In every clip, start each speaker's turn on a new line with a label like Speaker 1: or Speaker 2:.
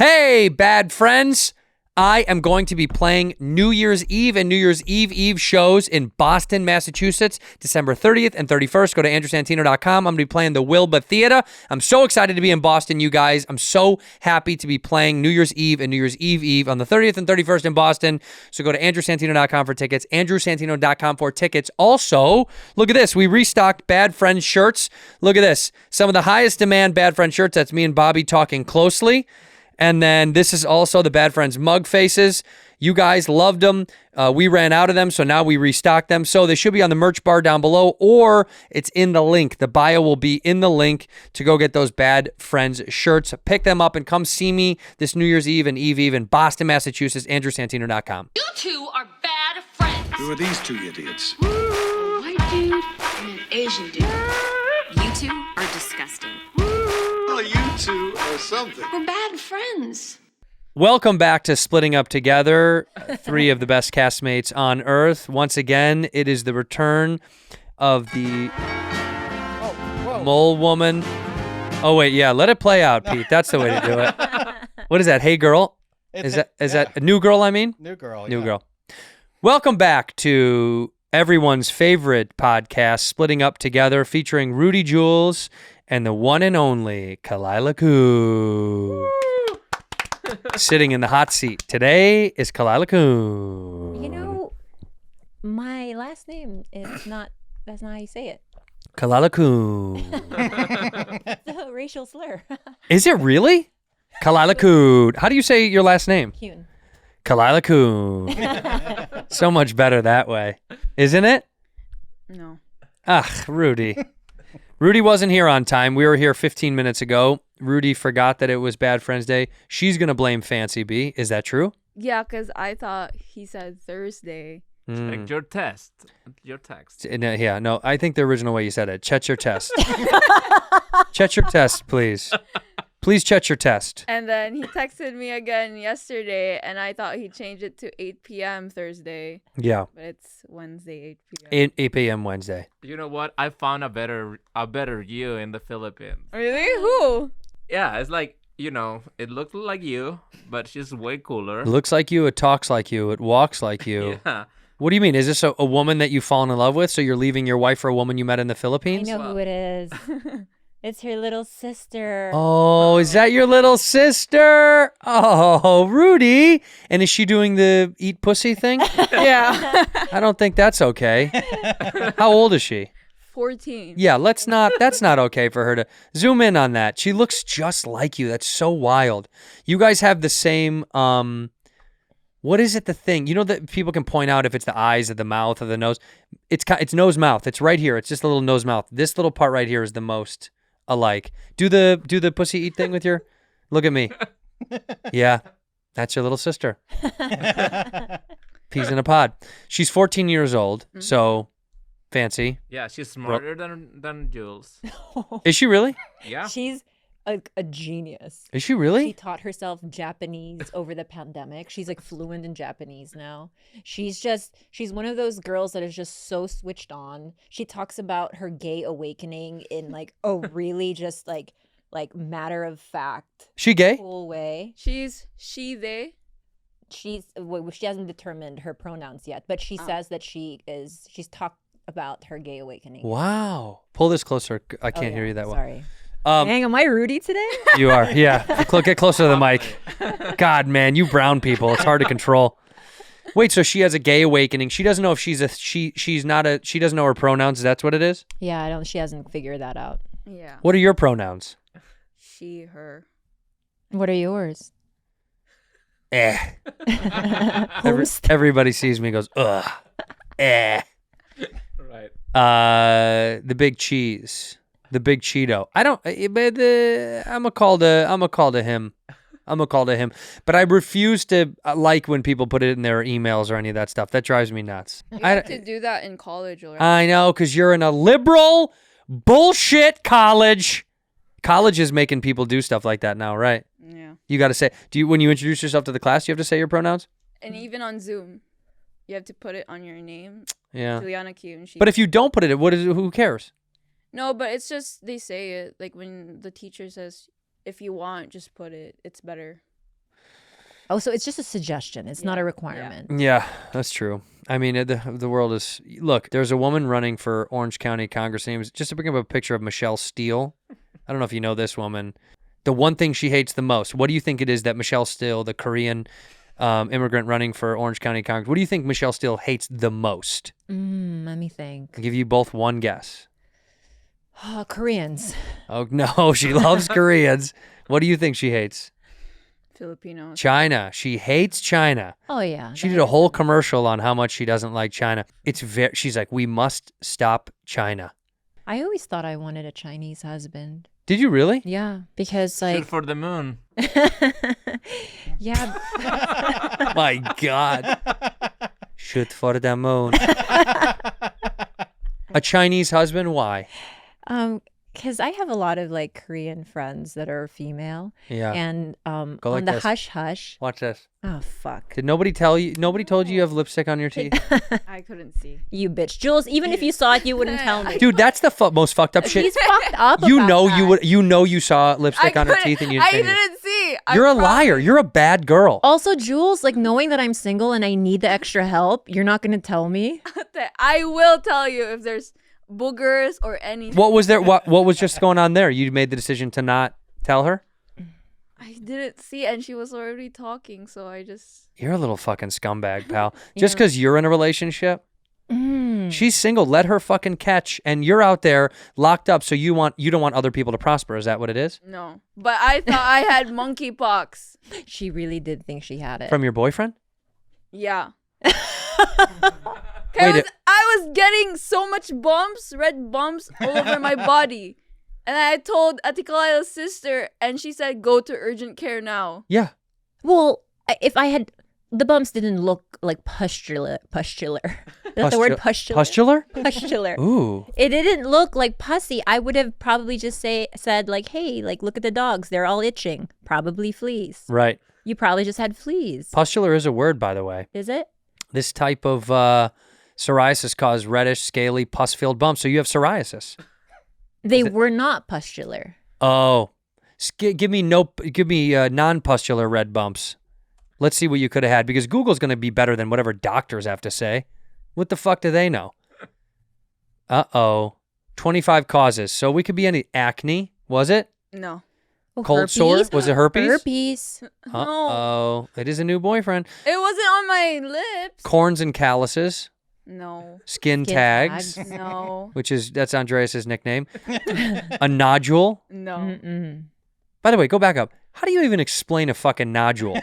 Speaker 1: Hey, bad friends. I am going to be playing New Year's Eve and New Year's Eve shows in Boston, Massachusetts, December 30th and 31st. Go to andrewsantino.com. I'm going to be playing the Wilbur Theater. I'm so excited to be in Boston, you guys. I'm so happy to be playing New Year's Eve and New Year's Eve on the 30th and 31st in Boston. So go to andrewsantino.com for tickets, andrewsantino.com for tickets. Also, look at this. We restocked Bad Friends shirts. Look at this. Some of the highest demand Bad Friends shirts. That's me and Bobby talking closely. And then this is also the Bad Friends mug faces. You guys loved them. We ran out of them, so now we restocked them. So they should be on the merch bar down below, or it's in the link. The bio will be in the link to go get those Bad Friends shirts. Pick them up and come see me this New Year's Eve and Eve in Boston, Massachusetts, andrewsantino.com.
Speaker 2: You two are bad friends.
Speaker 3: Who are these two idiots?
Speaker 2: A white dude and an Asian dude. You two are disgusting.
Speaker 3: Well, you two are something.
Speaker 2: We're bad friends.
Speaker 1: Welcome back to Splitting Up Together, three of the best castmates on Earth. Once again, it is the return of the mole woman. Oh, wait, yeah, let it play out, Pete. That's the way to do it. What is that, Hey Girl? Is that a new girl, I mean?
Speaker 4: New girl,
Speaker 1: New girl. Welcome back to everyone's favorite podcast, Splitting Up Together, featuring Rudy Jules and the one and only Khalyla Kuhn. Sitting in the hot seat today is Khalyla Kuhn.
Speaker 5: You know, my last name is not, that's not how you say it.
Speaker 1: Khalyla Kuhn.
Speaker 5: It's a racial slur.
Speaker 1: Is it really? Khalyla Kuhn. How do you say your last name?
Speaker 5: Kuhn.
Speaker 1: Khalyla Kuhn. So much better that way. Isn't it?
Speaker 6: No.
Speaker 1: Ugh, Rudy. Rudy wasn't here on time. We were here 15 minutes ago. Rudy forgot that it was Bad Friends Day. She's going to blame Fancy B. Is that true?
Speaker 6: Yeah, because I thought he said Thursday.
Speaker 7: Like your test. Your text.
Speaker 1: Yeah, no, I think the original way you said it. Check your test. Check your test, please. Please check your test.
Speaker 6: And then he texted me again yesterday, and I thought he changed it to 8 p.m. Thursday.
Speaker 1: Yeah.
Speaker 6: But it's Wednesday, 8 p.m.
Speaker 1: 8 p.m. Wednesday.
Speaker 7: You know what? I found a better you in the Philippines.
Speaker 6: Really? Who?
Speaker 7: Yeah, it's like, you know, it looks like you, but she's way cooler.
Speaker 1: It looks like you. It talks like you. It walks like you.
Speaker 7: Yeah.
Speaker 1: What do you mean? Is this a woman that you've fallen in love with? So you're leaving your wife for a woman you met in the
Speaker 5: I
Speaker 1: Philippines?
Speaker 5: know who it is. It's her little sister.
Speaker 1: Oh, is that your little sister? Oh, Rudy. And is she doing the eat pussy thing?
Speaker 6: Yeah.
Speaker 1: I don't think that's okay. How old is she?
Speaker 6: 14.
Speaker 1: Yeah, that's not okay for her to zoom in on that. She looks just like you. That's so wild. You guys have the same, what is it, the thing? You know that people can point out if it's the eyes or the mouth or the nose. It's nose mouth. It's right here. It's just a little nose mouth. This little part right here is the most alike. Do the pussy eat thing with your, look at me. Yeah, that's your little sister. Peas in a pod. She's 14 years old, so Fancy.
Speaker 7: Yeah, she's smarter than Jules.
Speaker 1: Is she really?
Speaker 7: Yeah.
Speaker 5: She's a genius.
Speaker 1: Is she really?
Speaker 5: She taught herself Japanese over the pandemic. She's like fluent in Japanese now. She's one of those girls that is just so switched on. She talks about her gay awakening in like a really just like matter of fact.
Speaker 1: She gay?
Speaker 5: Cool way.
Speaker 6: She, they.
Speaker 5: She hasn't determined her pronouns yet, but she says that she's talked about her gay awakening.
Speaker 1: Wow. Pull this closer. I can't hear you that well.
Speaker 5: Sorry. Dang, am I Rudy today?
Speaker 1: You are, yeah. Get closer to the mic. God, man, you brown people. It's hard to control. Wait, so she has a gay awakening. She doesn't know if she doesn't know her pronouns. That's what it is?
Speaker 5: Yeah, she hasn't figured that out.
Speaker 6: Yeah.
Speaker 1: What are your pronouns?
Speaker 6: She, her.
Speaker 5: What are yours?
Speaker 1: Everybody sees me and goes, ugh.
Speaker 7: Right.
Speaker 1: The big cheese. The big Cheeto. I'm gonna call to him. But I refuse to like when people put it in their emails or any of that stuff. That drives me nuts.
Speaker 6: You have to do that in college already.
Speaker 1: I know, because you're in a liberal bullshit college. College is making people do stuff like that now, right?
Speaker 6: Yeah.
Speaker 1: You got to say, when you introduce yourself to the class, you have to say your pronouns?
Speaker 6: And even on Zoom, you have to put it on your name.
Speaker 1: Yeah.
Speaker 6: Juliana Q.
Speaker 1: But if you don't put it, who cares?
Speaker 6: No, but it's just they say it like when the teacher says, "If you want, just put it. It's better."
Speaker 5: Oh, so it's just a suggestion. It's not a requirement.
Speaker 1: Yeah, that's true. I mean, the world is... Look, there's a woman running for Orange County Congress. Names just to bring up a picture of Michelle Steele. I don't know if you know this woman. The one thing she hates the most. What do you think it is that Michelle Steele, the Korean immigrant running for Orange County Congress, what do you think Michelle Steele hates the most?
Speaker 5: Let me think.
Speaker 1: I'll give you both one guess.
Speaker 5: Oh, Koreans.
Speaker 1: Oh, no, she loves Koreans. What do you think she hates?
Speaker 6: Filipinos.
Speaker 1: China. She hates China.
Speaker 5: Oh, yeah.
Speaker 1: She did a whole commercial on how much she doesn't like China. She's like, we must stop China.
Speaker 5: I always thought I wanted a Chinese husband.
Speaker 1: Did you really?
Speaker 5: Yeah, because
Speaker 7: Shoot
Speaker 5: like...
Speaker 7: for the moon.
Speaker 5: Yeah.
Speaker 1: My God. Shoot for the moon. A Chinese husband? Why?
Speaker 5: Because I have a lot of like Korean friends that are female.
Speaker 1: Yeah.
Speaker 5: And
Speaker 1: Go
Speaker 5: on
Speaker 1: like
Speaker 5: the
Speaker 1: this.
Speaker 5: hush hush.
Speaker 1: Watch this.
Speaker 5: Oh, fuck.
Speaker 1: Did nobody tell you? Nobody told you you have lipstick on your teeth?
Speaker 6: I couldn't see.
Speaker 5: You bitch. Jules, even if you saw it, you wouldn't tell me.
Speaker 1: Dude, that's the most fucked up shit.
Speaker 5: He's fucked up
Speaker 1: You
Speaker 5: about
Speaker 1: know
Speaker 5: that.
Speaker 1: you would. You know you saw lipstick on her
Speaker 6: couldn't-
Speaker 1: teeth and you
Speaker 6: I
Speaker 1: didn't say anything.
Speaker 6: didn't see. I
Speaker 1: You're a
Speaker 6: promise.
Speaker 1: liar. You're a bad girl.
Speaker 5: Also, Jules, like knowing that I'm single and I need the extra help, you're not going to tell me?
Speaker 6: I will tell you if there's boogers or anything.
Speaker 1: What was there? What was just going on there? You made the decision to not tell her?
Speaker 6: I didn't see, and she was already talking, so I just.
Speaker 1: You're a little fucking scumbag, pal. Just because you're in a relationship, she's single. Let her fucking catch, and you're out there locked up. So you don't want other people to prosper. Is that what it is?
Speaker 6: No, but I thought I had monkeypox.
Speaker 5: She really did think she had it.
Speaker 1: From your boyfriend?
Speaker 6: Yeah.
Speaker 1: Wait,
Speaker 6: I was getting so much bumps, red bumps all over my body. And I told Ate Khalyla's sister, and she said, go to urgent care now.
Speaker 1: Yeah.
Speaker 5: Well, if I had... The bumps didn't look like pustular. Is that the word pustular?
Speaker 1: Pustular?
Speaker 5: Pustular.
Speaker 1: Ooh.
Speaker 5: It didn't look like pussy. I would have probably just said like, hey, like look at the dogs. They're all itching. Probably fleas.
Speaker 1: Right.
Speaker 5: You probably just had fleas.
Speaker 1: Pustular is a word, by the way.
Speaker 5: Is it?
Speaker 1: This type of psoriasis causes reddish, scaly, pus-filled bumps. So you have psoriasis.
Speaker 5: They were not pustular.
Speaker 1: Oh. Give me non-pustular red bumps. Let's see what you could have had, because Google's going to be better than whatever doctors have to say. What the fuck do they know? Uh-oh. 25 causes. So we could be any acne, was it?
Speaker 6: No.
Speaker 5: Oh,
Speaker 1: Cold sore? Was it herpes?
Speaker 5: Herpes.
Speaker 1: Uh-oh. It is a new boyfriend.
Speaker 6: It wasn't on my lips.
Speaker 1: Corns and calluses.
Speaker 6: No.
Speaker 1: Skin
Speaker 5: Skin
Speaker 1: tags,
Speaker 5: tags.
Speaker 6: No.
Speaker 1: that's Andreas' nickname. A nodule.
Speaker 6: No.
Speaker 5: Mm-mm.
Speaker 1: By the way, go back up. How do you even explain a fucking nodule?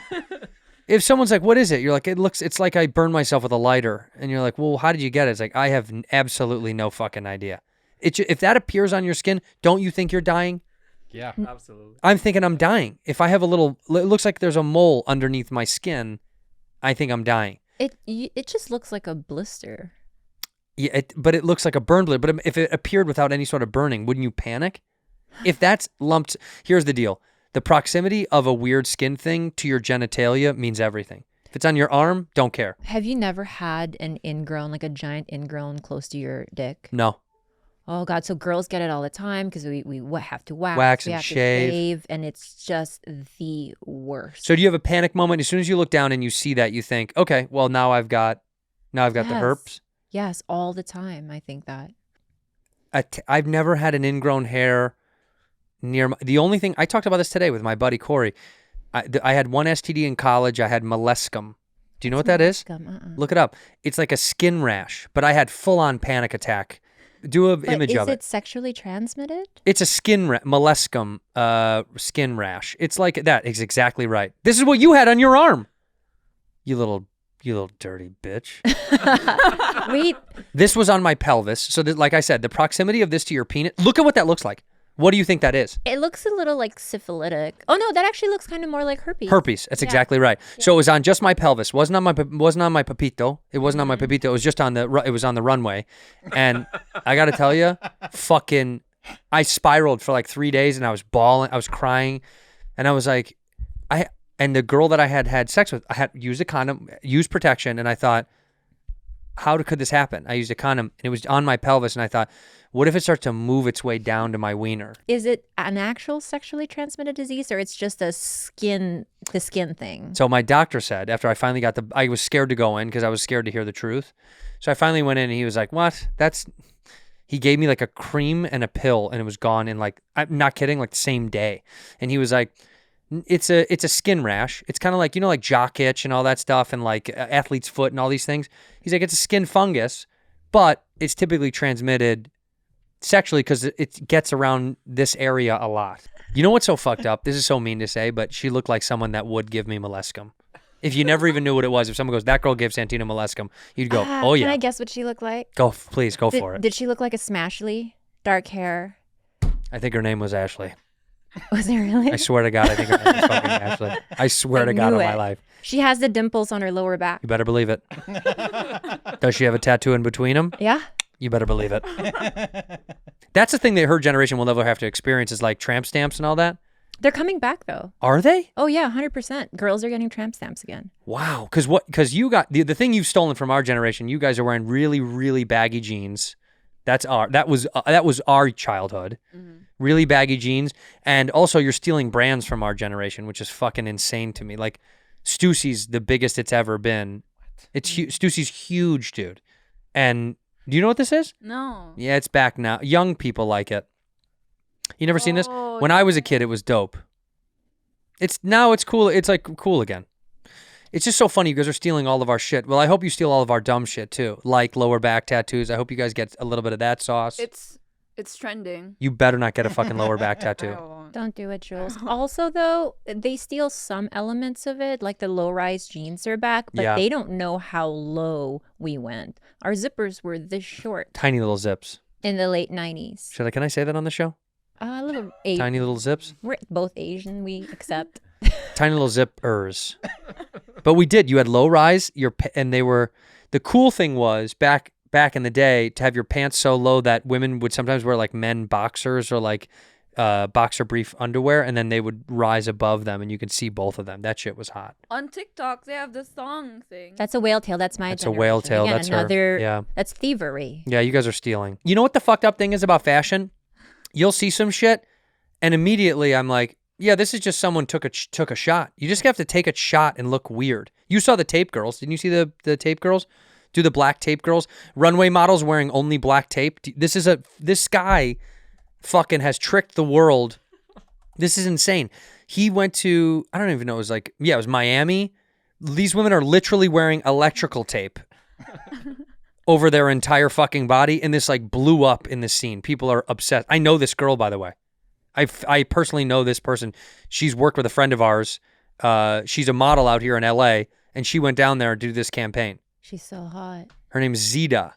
Speaker 1: If someone's like, what is it? You're like, it's like I burned myself with a lighter. And you're like, well, how did you get it? It's like, I have absolutely no fucking idea. If that appears on your skin, don't you think you're dying?
Speaker 7: Yeah, absolutely.
Speaker 1: I'm thinking I'm dying. If I have it looks like there's a mole underneath my skin, I think I'm dying.
Speaker 5: It just looks like a blister.
Speaker 1: Yeah, but it looks like a burn blade. But if it appeared without any sort of burning, wouldn't you panic? If that's lumped, here's the deal. The proximity of a weird skin thing to your genitalia means everything. If it's on your arm, don't care.
Speaker 5: Have you never had an ingrown, like a giant ingrown close to your dick?
Speaker 1: No.
Speaker 5: Oh God! So girls get it all the time because we have to
Speaker 1: Wax
Speaker 5: we
Speaker 1: and
Speaker 5: have to
Speaker 1: shave.
Speaker 5: and it's just the worst.
Speaker 1: So do you have a panic moment? As soon as you look down and you see that, you think, okay, well, now I've got the herpes.
Speaker 5: Yes, all the time. I think that.
Speaker 1: I've never had an ingrown hair near the only thing, I talked about this today with my buddy Corey. I had one STD in college. I had molluscum. Do you know what that is? Look it up. It's like a skin rash, but I had full-on panic attack. Do an image of it.
Speaker 5: Is it sexually transmitted?
Speaker 1: It's a molluscum skin rash. It's like that. It's exactly right. This is what you had on your arm. You little dirty bitch.
Speaker 5: Wait.
Speaker 1: This was on my pelvis. So like I said, the proximity of this to your penis. Look at what that looks like. What do you think that is?
Speaker 5: It looks a little like syphilitic. Oh no, that actually looks kind of more like herpes.
Speaker 1: Herpes. That's exactly right. Yeah. So it was on just my pelvis. Wasn't on my papito. It wasn't on my papito. It was just on the runway. And I got to tell you, I spiraled for like 3 days and I was bawling. I was crying. And I was like, and the girl that I had sex with, I had used a condom, used protection. And I thought, could this happen? I used a condom and it was on my pelvis, and I thought, what if it starts to move its way down to my wiener?
Speaker 5: Is it an actual sexually transmitted disease, or it's just the skin thing?
Speaker 1: So my doctor said, after I finally got I was scared to go in because I was scared to hear the truth. So I finally went in and he was like, what? He gave me like a cream and a pill and it was gone in like, I'm not kidding, like the same day. And he was like, it's a skin rash. It's kind of like, like jock itch and all that stuff and like athlete's foot and all these things. He's like, it's a skin fungus, but it's typically transmitted sexually because it gets around this area a lot. You know what's so fucked up? This is so mean to say, but she looked like someone that would give me molluscum. If you never even knew what it was, if someone goes, that girl gave Santino molluscum, you'd go, oh yeah.
Speaker 5: Can I guess what she looked like?
Speaker 1: Please go for it.
Speaker 5: Did she look like a Smashly? Dark hair?
Speaker 1: I think her name was Ashley.
Speaker 5: Was it really?
Speaker 1: I swear to God, I think her name was fucking Ashley. I swear to God on my life.
Speaker 5: She has the dimples on her lower back.
Speaker 1: You better believe it. Does she have a tattoo in between them?
Speaker 5: Yeah.
Speaker 1: You better believe it. That's the thing that her generation will never have to experience is like tramp stamps and all that.
Speaker 5: They're coming back though.
Speaker 1: Are they?
Speaker 5: Oh yeah, 100%. Girls are getting tramp stamps again.
Speaker 1: Wow. Because you got the thing you've stolen from our generation. You guys are wearing really, really baggy jeans. That was our childhood. Mm-hmm. Really baggy jeans, and also you're stealing brands from our generation, which is fucking insane to me. Like Stussy's the biggest it's ever been. It's Stussy's huge, dude. And do you know what this is?
Speaker 6: No.
Speaker 1: Yeah, it's back now. Young people like it. You never seen this? When I was a kid, it was dope. It's cool. It's like cool again. It's just so funny. You guys are stealing all of our shit. Well, I hope you steal all of our dumb shit too, like lower back tattoos. I hope you guys get a little bit of that sauce.
Speaker 6: It's trending.
Speaker 1: You better not get a fucking lower back tattoo.
Speaker 5: Don't do it, Jules. Also, though, they steal some elements of it, like the low-rise jeans are back, but they don't know how low we went. Our zippers were this short.
Speaker 1: Tiny little zips.
Speaker 5: In the late 90s.
Speaker 1: Can I say that on the show?
Speaker 5: A little Asian.
Speaker 1: Tiny little zips?
Speaker 5: We're both Asian, we accept.
Speaker 1: Tiny little zippers. But we did. You had low-rise, and they were... The cool thing was, back in the day, to have your pants so low that women would sometimes wear like men boxers or like boxer brief underwear, and then they would rise above them and you could see both of them. That shit was hot.
Speaker 6: On TikTok, they have the thong thing.
Speaker 5: That's a whale tail. That's my
Speaker 1: That's
Speaker 5: generation.
Speaker 1: a whale tail.
Speaker 5: Again,
Speaker 1: That's
Speaker 5: another,
Speaker 1: her. Yeah.
Speaker 5: That's thievery.
Speaker 1: Yeah, you guys are stealing. You know what the fucked up thing is about fashion? You'll see some shit, and immediately I'm like, yeah, this is just someone took a shot. You just have to take a shot and look weird. You saw the tape girls. Didn't you see the tape girls? Do the black tape girls? Runway models wearing only black tape. This guy fucking has tricked the world. This is insane. He went to, I don't even know, it was Miami. These women are literally wearing electrical tape over their entire fucking body, and this like blew up in this scene. People are obsessed. I know this girl, by the way. I personally know this person. She's worked with a friend of ours. She's a model out here in LA, and she went down there to do this campaign.
Speaker 5: She's so hot.
Speaker 1: Her name's Zida.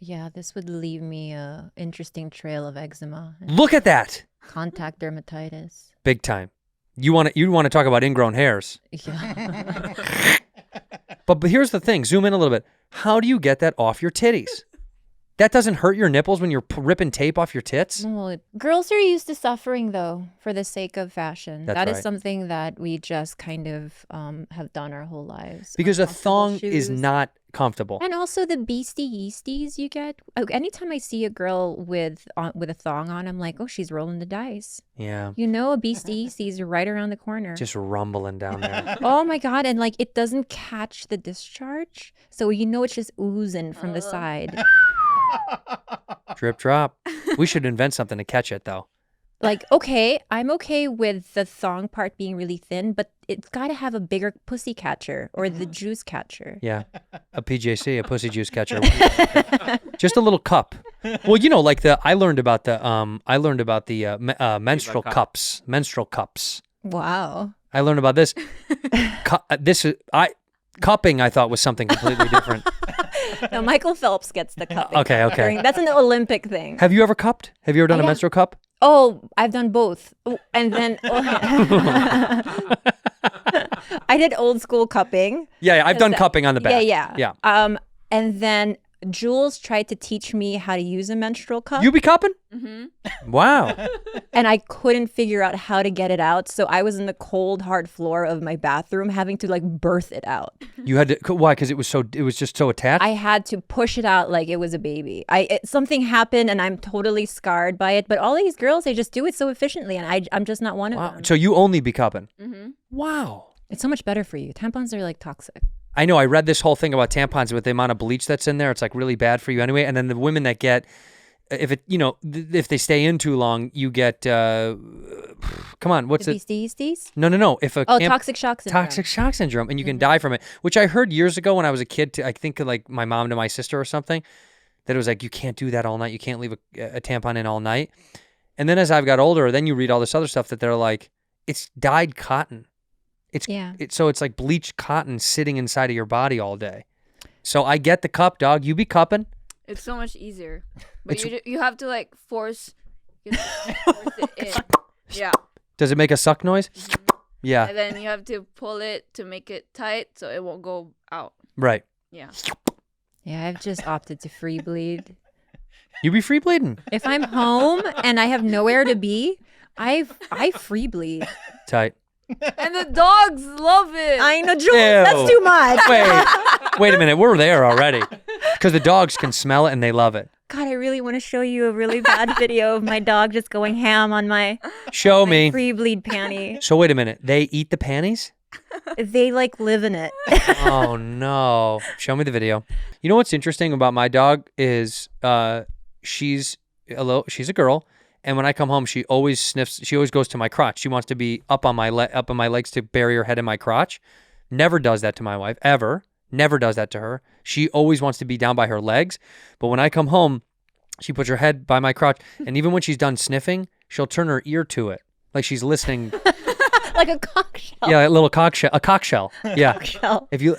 Speaker 5: Yeah, this would leave me a interesting trail of eczema.
Speaker 1: Look at that.
Speaker 5: Contact dermatitis.
Speaker 1: Big time. You want to talk about ingrown hairs.
Speaker 5: Yeah.
Speaker 1: But here's the thing. Zoom in a little bit. How do you get that off your titties? That doesn't hurt your nipples when you're ripping tape off your tits?
Speaker 5: Well, girls are used to suffering, though, for the sake of fashion.
Speaker 1: That's
Speaker 5: That is
Speaker 1: right.
Speaker 5: something that we just kind of have done our whole lives.
Speaker 1: Because a
Speaker 5: Uncomfortable
Speaker 1: thong
Speaker 5: shoes.
Speaker 1: is not comfortable.
Speaker 5: And also the beastie yeasties you get. Anytime I see a girl with a thong on, I'm like, oh, she's rolling the dice.
Speaker 1: Yeah.
Speaker 5: You know, a beastie yeasties are right around the corner.
Speaker 1: Just rumbling down there.
Speaker 5: Oh my God. And like, it doesn't catch the discharge. So you know it's just oozing from the side.
Speaker 1: Drip drop. We should invent something to catch it, though.
Speaker 5: Like, okay, I'm okay with the thong part being really thin, but it's got to have a bigger pussy catcher or the juice catcher.
Speaker 1: Yeah. A PJC, a pussy juice catcher. Just a little cup. Well, you know, like I learned about the menstrual
Speaker 7: cup.
Speaker 1: cups. Menstrual cups.
Speaker 5: Wow.
Speaker 1: I learned about this. Cupping, I thought, was something completely different.
Speaker 5: No, Michael Phelps gets the cupping.
Speaker 1: Okay.
Speaker 5: That's an Olympic thing.
Speaker 1: Have you ever cupped? Have you ever done a
Speaker 5: Yeah.
Speaker 1: menstrual cup?
Speaker 5: Oh, I've done both. Oh, and then I did old school cupping.
Speaker 1: Yeah, I've done cupping on the back.
Speaker 5: Yeah.
Speaker 1: Yeah.
Speaker 5: And then Jules tried to teach me how to use a menstrual cup,
Speaker 1: You be cupping?
Speaker 6: Mm-hmm.
Speaker 1: Wow.
Speaker 5: and I couldn't figure out how to get it out. So I was in the cold, hard floor of my bathroom having to like birth it out.
Speaker 1: You had to, why? Because it was just so attached?
Speaker 5: I had to push it out like it was a baby. Something happened and I'm totally scarred by it. But all these girls, they just do it so efficiently, and I'm just not one of
Speaker 1: Wow.
Speaker 5: them.
Speaker 1: So you only be cupping?
Speaker 6: Mm-hmm.
Speaker 1: Wow.
Speaker 5: It's so much better for you. Tampons are like toxic.
Speaker 1: I know. I read this whole thing about tampons with the amount of bleach that's in there. It's like really bad for you anyway. And then the women that get, if they stay in too long, you get, come on, what's it?
Speaker 5: Beasties?
Speaker 1: No. If a
Speaker 5: Toxic shock syndrome.
Speaker 1: toxic shock syndrome, and you can die from it, which I heard years ago when I was a kid. I think like my mom to my sister or something, that it was like, you can't do that all night. You can't leave a tampon in all night. And then as I've got older, then you read all this other stuff that they're like, it's dyed cotton. So it's like bleached cotton sitting inside of your body all day. So I get the cup, dog. You be cupping.
Speaker 6: It's so much easier, but you have to like force it in. Yeah.
Speaker 1: Does it make a suck noise? Yeah.
Speaker 6: And then you have to pull it to make it tight so it won't go out.
Speaker 1: Right.
Speaker 6: Yeah.
Speaker 5: Yeah, I've just opted to free bleed.
Speaker 1: You be free bleeding.
Speaker 5: If I'm home and I have nowhere to be, I free bleed.
Speaker 1: Tight.
Speaker 6: And the dogs love it.
Speaker 5: I know, Jules,
Speaker 1: Ew.
Speaker 5: that's too much.
Speaker 1: Wait a minute. We're there already. Because the dogs can smell it and they love it.
Speaker 5: God, I really want to show you a really bad video of my dog just going ham on my
Speaker 1: Show me.
Speaker 5: free bleed panty.
Speaker 1: So wait a minute. They eat the panties?
Speaker 5: They like live in it.
Speaker 1: Oh no. Show me the video. You know what's interesting about my dog is she's a girl, and when I come home she always sniffs, she always goes to my crotch. She wants to be up on my legs to bury her head in my crotch. Never does that to my wife, ever. Never does that to her. She always wants to be down by her legs. But when I come home, she puts her head by my crotch, and even when she's done sniffing, she'll turn her ear to it. Like she's listening.
Speaker 5: Like a conch shell.
Speaker 1: Yeah, a little cock shell. Yeah.
Speaker 5: Shell.
Speaker 1: If you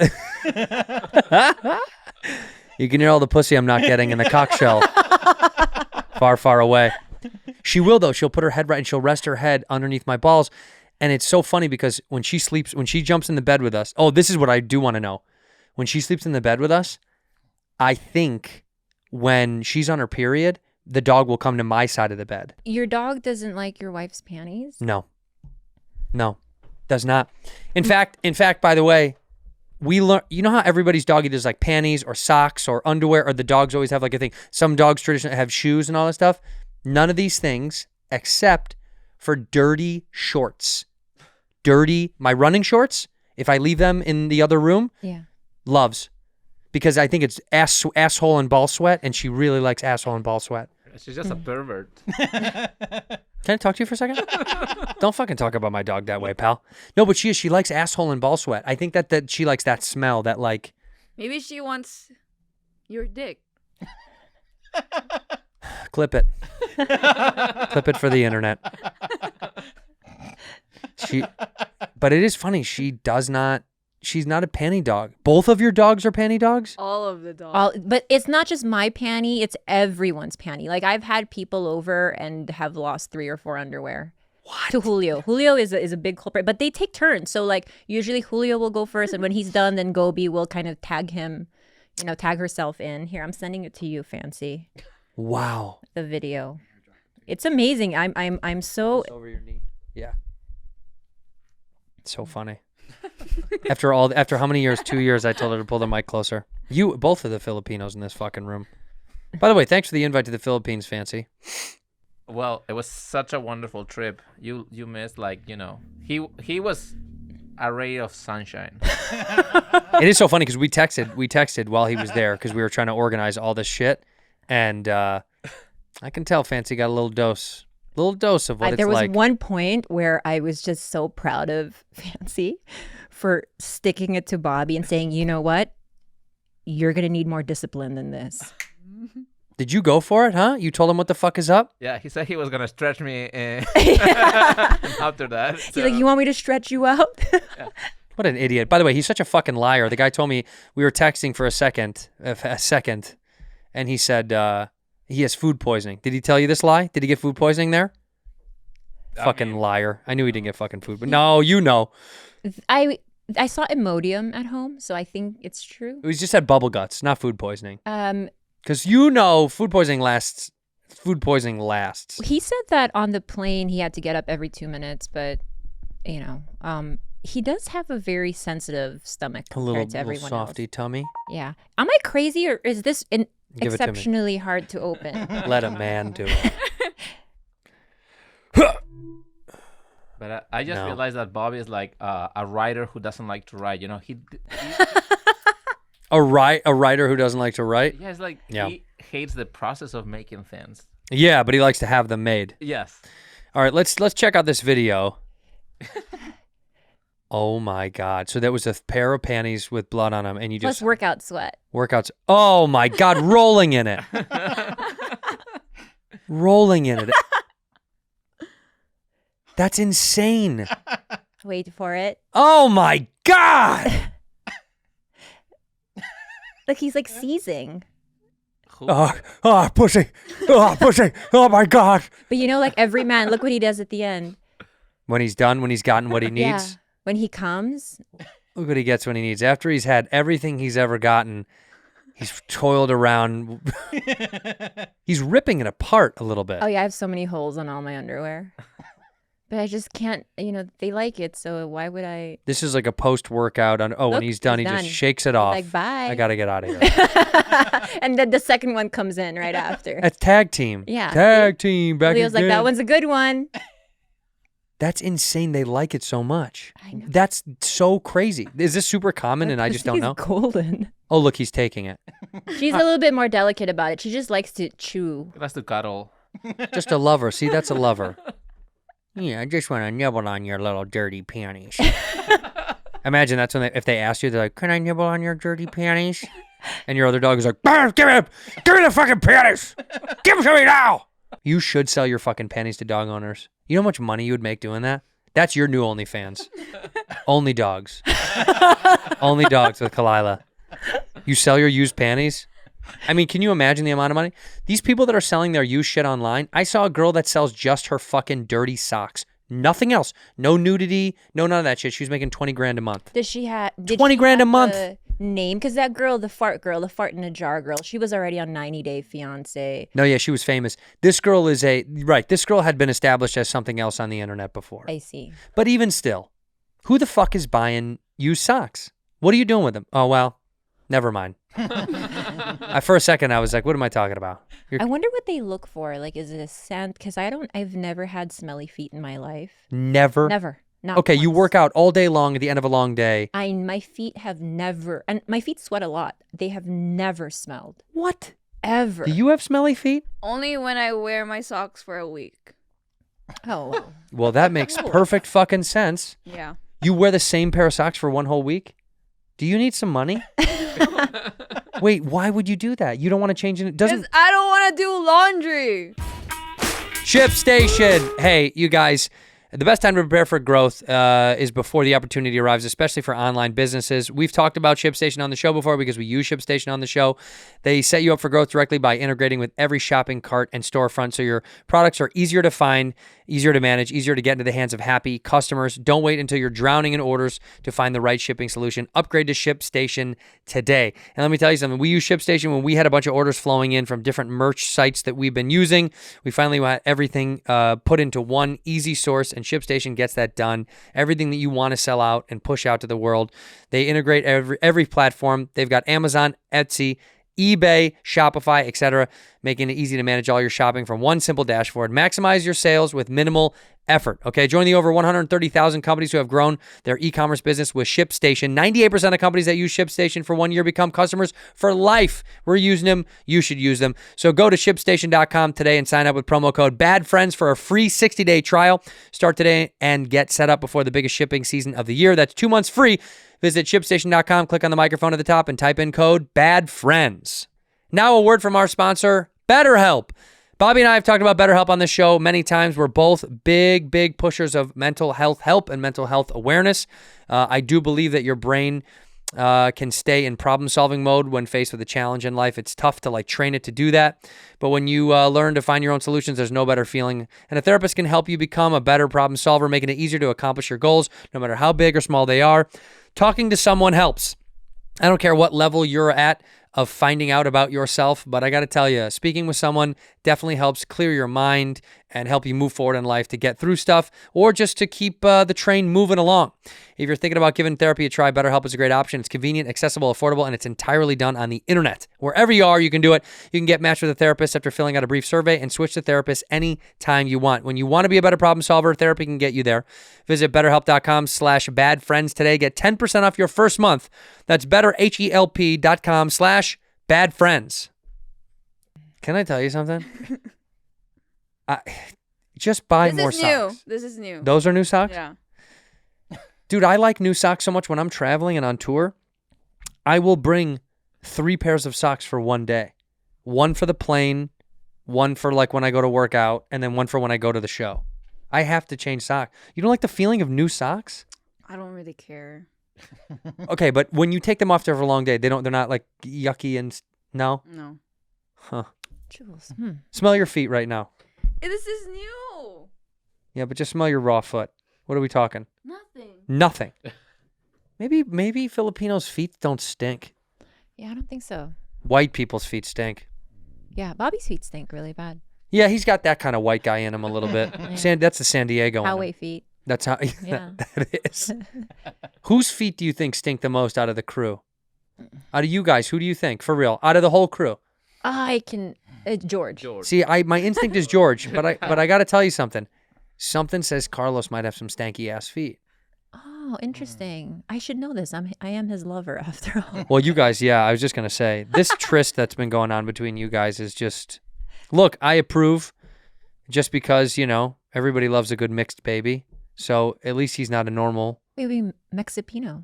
Speaker 1: you can hear all the pussy I'm not getting in the cock shell. Far, far away. She will though. She'll put her head right and she'll rest her head underneath my balls. And it's so funny because when she sleeps, when she jumps in the bed with us, oh, this is what I do want to know. When she sleeps in the bed with us, I think when she's on her period, the dog will come to my side of the bed.
Speaker 5: Your dog doesn't like your wife's panties?
Speaker 1: No, does not. In fact, by the way, we learn. You know how everybody's dog either has like panties or socks or underwear, or the dogs always have like a thing. Some dogs traditionally have shoes and all that stuff. None of these things, except for dirty shorts. My running shorts. If I leave them in the other room,
Speaker 5: Yeah.
Speaker 1: loves, because I think it's asshole and ball sweat, and she really likes asshole and ball sweat.
Speaker 7: She's just a pervert.
Speaker 1: Can I talk to you for a second? Don't fucking talk about my dog that way, pal. No, but she likes asshole and ball sweat. I think that she likes that smell, that like.
Speaker 6: Maybe she wants your dick.
Speaker 1: Clip it. Clip it for the internet. But it is funny. She's not a panty dog. Both of your dogs are panty dogs?
Speaker 6: All of the dogs.
Speaker 5: But it's not just my panty, it's everyone's panty. Like I've had people over and have lost 3 or 4 underwear. What? To Julio. Julio is a big culprit, but they take turns. So like usually Julio will go first, and when he's done, then Gobi will kind of tag him, tag herself in. Here, I'm sending it to you, Fancy.
Speaker 1: Wow.
Speaker 5: The video. It's amazing. I'm so
Speaker 1: Over your knee. Yeah. It's so funny. After how many years? 2 years, I told her to pull the mic closer. You, both of the Filipinos in this fucking room. By the way, thanks for the invite to the Philippines, Fancy.
Speaker 7: Well, it was such a wonderful trip. You missed, like, he was a ray of sunshine.
Speaker 1: It is so funny because we texted while he was there because we were trying to organize all this shit, and I can tell Fancy got a little dose of what it's like.
Speaker 5: There was one point where I was just so proud of Fancy for sticking it to Bobby and saying, you know what? You're going to need more discipline than this.
Speaker 1: Did you go for it, huh? You told him what the fuck is up?
Speaker 7: Yeah, he said he was going to stretch me after that.
Speaker 5: He's like, you want me to stretch you out?
Speaker 7: Yeah.
Speaker 1: What an idiot. By the way, he's such a fucking liar. The guy told me we were texting for a second, and he said he has food poisoning. Did he tell you this lie? Did he get food poisoning there? Fucking liar. I knew he didn't get fucking food, but no, you know.
Speaker 5: I saw Imodium at home, so I think it's true.
Speaker 1: He just had bubble guts, not food poisoning.
Speaker 5: Um,
Speaker 1: Because you know food poisoning lasts. Food poisoning lasts.
Speaker 5: he said that on the plane he had to get up every 2 minutes, but he does have a very sensitive stomach
Speaker 1: A little,
Speaker 5: compared to everyone
Speaker 1: softy
Speaker 5: else.
Speaker 1: tummy.
Speaker 5: Yeah. Am I crazy or is this
Speaker 1: Give it to me.
Speaker 5: exceptionally hard to open?
Speaker 1: Let a man do it.
Speaker 7: But I just
Speaker 1: No.
Speaker 7: realized that Bobby is like a writer who doesn't like to write. You know, he
Speaker 1: A writer who doesn't like to write.
Speaker 7: yeah, it's like
Speaker 1: Yeah.
Speaker 7: he hates the process of making things.
Speaker 1: Yeah, but he likes to have them made.
Speaker 7: Yes.
Speaker 1: All right, let's check out this video. Oh my God! So there was a pair of panties with blood on them, and you
Speaker 5: Plus
Speaker 1: just
Speaker 5: workout sweat.
Speaker 1: workouts. Oh my God! Rolling in it. Rolling in it. That's insane.
Speaker 5: Wait for it.
Speaker 1: Oh my God!
Speaker 5: Look, he's like seizing.
Speaker 1: Pussy. Pussy. Oh my God.
Speaker 5: But you know, like every man, look what he does at the end.
Speaker 1: When he's done, when he's gotten what he needs,
Speaker 5: Yeah. When he comes,
Speaker 1: look what he gets when he needs. After he's had everything he's ever gotten, he's toiled around. He's ripping it apart a little bit.
Speaker 5: oh yeah, I have so many holes on all my underwear. But I just can't, they like it, so why would I?
Speaker 1: This is like a post-workout. When
Speaker 5: Look,
Speaker 1: he's done,
Speaker 5: he's
Speaker 1: he
Speaker 5: done.
Speaker 1: just shakes it off.
Speaker 5: Like, bye.
Speaker 1: I got to get out of here.
Speaker 5: And then the second one comes in right after.
Speaker 1: That's tag team.
Speaker 5: Yeah.
Speaker 1: Tag team. Back
Speaker 5: Julio's like,
Speaker 1: again.
Speaker 5: that one's a good one.
Speaker 1: That's insane. They like it so much.
Speaker 5: I know.
Speaker 1: That's so crazy. Is this super common and I just don't
Speaker 5: He's
Speaker 1: know?
Speaker 5: golden.
Speaker 1: Oh, look, he's taking it.
Speaker 5: She's a little bit more delicate about it. She just likes to chew.
Speaker 7: He likes to cuddle.
Speaker 1: Just a lover. See, that's a lover. Yeah, I just want to nibble on your little dirty panties. Imagine that's when if they ask you, they're like, "Can I nibble on your dirty panties?" And your other dog is like, "Give me the fucking panties. Give them to me now." You should sell your fucking panties to dog owners. You know how much money you would make doing that? That's your new OnlyFans. Only dogs. Only dogs with Khalyla. You sell your used panties? I mean, can you imagine the amount of money? These people that are selling their used shit online, I saw a girl that sells just her fucking dirty socks. Nothing else. No nudity, no none of that shit. She was making 20 grand a month.
Speaker 5: Does she have
Speaker 1: 20 grand a month.
Speaker 5: Name? Because that girl, the fart in a jar girl, she was already on 90 Day Fiance.
Speaker 1: No, yeah, she was famous. This girl is this girl had been established as something else on the internet before.
Speaker 5: I see.
Speaker 1: But even still, who the fuck is buying used socks? What are you doing with them? Oh, well, never mind. For a second, I was like, what am I talking about?
Speaker 5: I wonder what they look for. Like, is it a scent? Because I've never had smelly feet in my life.
Speaker 1: Never.
Speaker 5: Never. Not
Speaker 1: Okay, you
Speaker 5: once.
Speaker 1: work out all day long at the end of a long day.
Speaker 5: My feet have never, and my feet sweat a lot. They have never smelled.
Speaker 1: What?
Speaker 5: Ever.
Speaker 1: Do you have smelly feet?
Speaker 6: Only when I wear my socks for a week.
Speaker 5: Oh, wow.
Speaker 1: Well, that makes perfect fucking sense.
Speaker 6: Yeah.
Speaker 1: You wear the same pair of socks for one whole week? Do you need some money? Wait, why would you do that? You don't want to change it? It
Speaker 6: Because
Speaker 1: doesn't.
Speaker 6: I don't want to do laundry.
Speaker 1: ShipStation. Hey, you guys. The best time to prepare for growth is before the opportunity arrives, especially for online businesses. We've talked about ShipStation on the show before because we use ShipStation on the show. They set you up for growth directly by integrating with every shopping cart and storefront so your products are easier to find, easier to manage, easier to get into the hands of happy customers. Don't wait until you're drowning in orders to find the right shipping solution. Upgrade to ShipStation today. And let me tell you something. We use ShipStation when we had a bunch of orders flowing in from different merch sites that we've been using. We finally got everything put into one easy source, and ShipStation gets that done. Everything that you want to sell out and push out to the world. They integrate every platform. They've got Amazon, Etsy, eBay, Shopify, etc., making it easy to manage all your shopping from one simple dashboard. Maximize your sales with minimal effort. Okay, join the over 130,000 companies who have grown their e-commerce business with ShipStation. 98% of companies that use ShipStation for 1 year become customers for life. We're using them. You should use them. So go to ShipStation.com today and sign up with promo code BADFRIENDS for a free 60-day trial. Start today and get set up before the biggest shipping season of the year. That's 2 months free. Visit ShipStation.com, click on the microphone at the top, and type in code BADFRIENDS. Now a word from our sponsor, BetterHelp. Bobby and I have talked about BetterHelp on this show many times. We're both big pushers of mental health help and mental health awareness. I do believe that your brain can stay in problem-solving mode when faced with a challenge in life. It's tough to like train it to do that, but when you learn to find your own solutions, there's no better feeling. And a therapist can help you become a better problem solver, making it easier to accomplish your goals, no matter how big or small they are. Talking to someone helps. I don't care what level you're at of finding out about yourself, but I got to tell you, speaking with someone definitely helps clear your mind and help you move forward in life to get through stuff or just to keep the train moving along. If you're thinking about giving therapy a try, BetterHelp is a great option. It's convenient, accessible, affordable, and it's entirely done on the internet. Wherever you are, you can do it. You can get matched with a therapist after filling out a brief survey and switch to therapist anytime you want. When you want to be a better problem solver, therapy can get you there. Visit BetterHelp.com/badfriends today. Get 10% off your first month. That's BetterHelp.com/badfriends. Can I tell you something? Just buy more socks.
Speaker 6: This is new.
Speaker 1: Those are new socks?
Speaker 6: Yeah.
Speaker 1: Dude, I like new socks so much when I'm traveling and on tour. I will bring 3 pairs of socks for one day. One for the plane, one for like when I go to work out, and then one for when I go to the show. I have to change socks. You don't like the feeling of new socks?
Speaker 6: I don't really care.
Speaker 1: Okay, but when you take them off there for a long day, they're not like yucky and no?
Speaker 6: No.
Speaker 1: Huh.
Speaker 5: Jules.
Speaker 1: Smell your feet right now.
Speaker 6: This is new.
Speaker 1: Yeah, but just smell your raw foot. What are we talking?
Speaker 6: Nothing.
Speaker 1: Maybe Filipinos' feet don't stink.
Speaker 5: Yeah, I don't think so.
Speaker 1: White people's feet stink.
Speaker 5: Yeah, Bobby's feet stink really bad.
Speaker 1: Yeah, he's got that kind of white guy in him a little bit. That's the San Diego.
Speaker 5: Cowboy feet.
Speaker 1: That's how.
Speaker 5: Yeah.
Speaker 1: that is. Whose feet do you think stink the most out of the crew? Out of you guys, who do you think, for real, out of the whole crew?
Speaker 5: George.
Speaker 1: See, my instinct is George, but I got to tell you something. Something says Carlos might have some stanky ass feet.
Speaker 5: Oh, interesting. I should know this. I am his lover after all.
Speaker 1: Well, you guys, yeah, I was just gonna say this tryst that's been going on between you guys is just. Look, I approve, just because everybody loves a good mixed baby. So at least he's not a normal.
Speaker 5: Maybe Mexipino.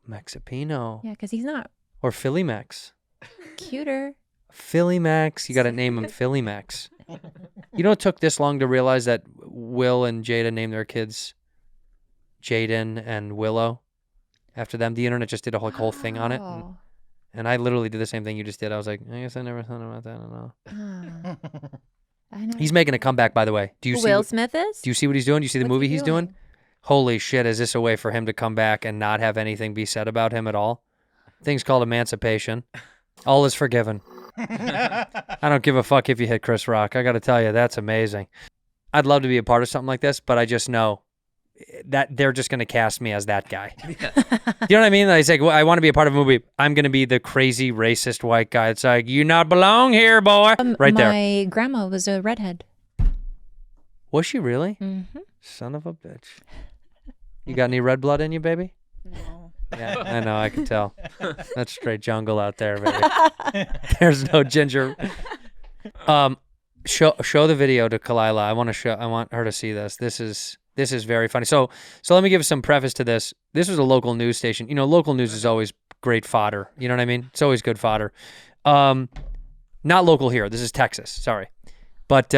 Speaker 1: Mexipino.
Speaker 5: Yeah, because he's not
Speaker 1: Or Philly Mex.
Speaker 5: cuter.
Speaker 1: Philly Max. You got to name him Philly Max. You know, it took this long to realize that Will and Jada named their kids Jaden and Willow after them. The internet just did a whole thing on it. And I literally did the same thing you just did. I was like, I guess I never thought about that at all.
Speaker 5: I know.
Speaker 1: He's making a comeback, by the way. Do you see
Speaker 5: Will Smith is?
Speaker 1: Do you see what he's doing? Do you see the
Speaker 5: What's
Speaker 1: movie
Speaker 5: he
Speaker 1: he's doing? Holy shit, is this a way for him to come back and not have anything be said about him at all? Thing's called emancipation. All is forgiven. I don't give a fuck if you hit Chris Rock. I got to tell you, that's amazing. I'd love to be a part of something like this, but I just know that they're just going to cast me as that guy. You know what I mean? They say, well, I want to be a part of a movie. I'm going to be the crazy racist white guy. It's like, you not belong here, boy. Right there.
Speaker 5: My grandma was a redhead.
Speaker 1: Was she really?
Speaker 5: Mm-hmm.
Speaker 1: Son of a bitch. You got any red blood in you, baby?
Speaker 6: No.
Speaker 1: Yeah, I know. I can tell. That's straight jungle out there, baby. There's no ginger. Show the video to Khalyla. I want her to see this. This is very funny. So let me give some preface to this. This was a local news station. You know, local news is always great fodder. You know what I mean? It's always good fodder. Not local here. This is Texas. Sorry, but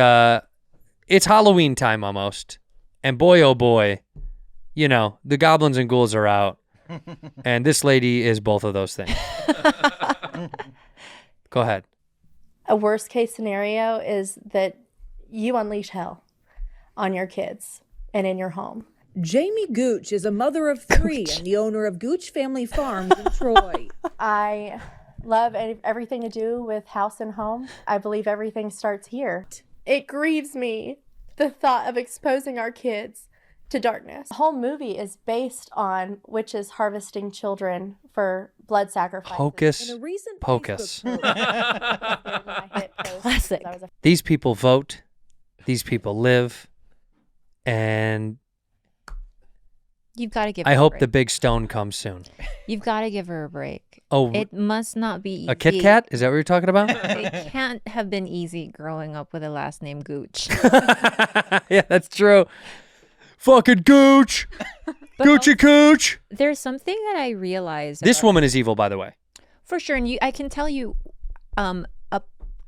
Speaker 1: it's Halloween time almost, and boy, oh boy, you know the goblins and ghouls are out. And this lady is both of those things. Go ahead.
Speaker 4: A worst case scenario is that you unleash hell on your kids and in your home.
Speaker 8: Jamie Gooch is a mother of 3 and the owner of Gooch Family Farms in Troy.
Speaker 4: I love everything to do with house and home. I believe everything starts here. It grieves me, the thought of exposing our kids to darkness. The whole movie is based on witches harvesting children for blood sacrifices.
Speaker 1: Hocus
Speaker 8: In a recent
Speaker 1: Pocus.
Speaker 8: Facebook post-
Speaker 5: Classic.
Speaker 1: These people vote. These people live. And
Speaker 5: You've got to give her
Speaker 1: I
Speaker 5: a
Speaker 1: hope
Speaker 5: break.
Speaker 1: the big stone comes soon.
Speaker 5: You've got to give her a break.
Speaker 1: Oh,
Speaker 5: It must not be easy.
Speaker 1: a Kit Kat? Is that what you're talking about?
Speaker 5: It can't have been easy growing up with a last name Gooch.
Speaker 1: Yeah, that's true. Fucking Gooch.
Speaker 5: But
Speaker 1: Goochie Cooch.
Speaker 5: There's something that I realized.
Speaker 1: This
Speaker 5: about-
Speaker 1: woman is evil, by the way.
Speaker 5: For sure. And I can tell you a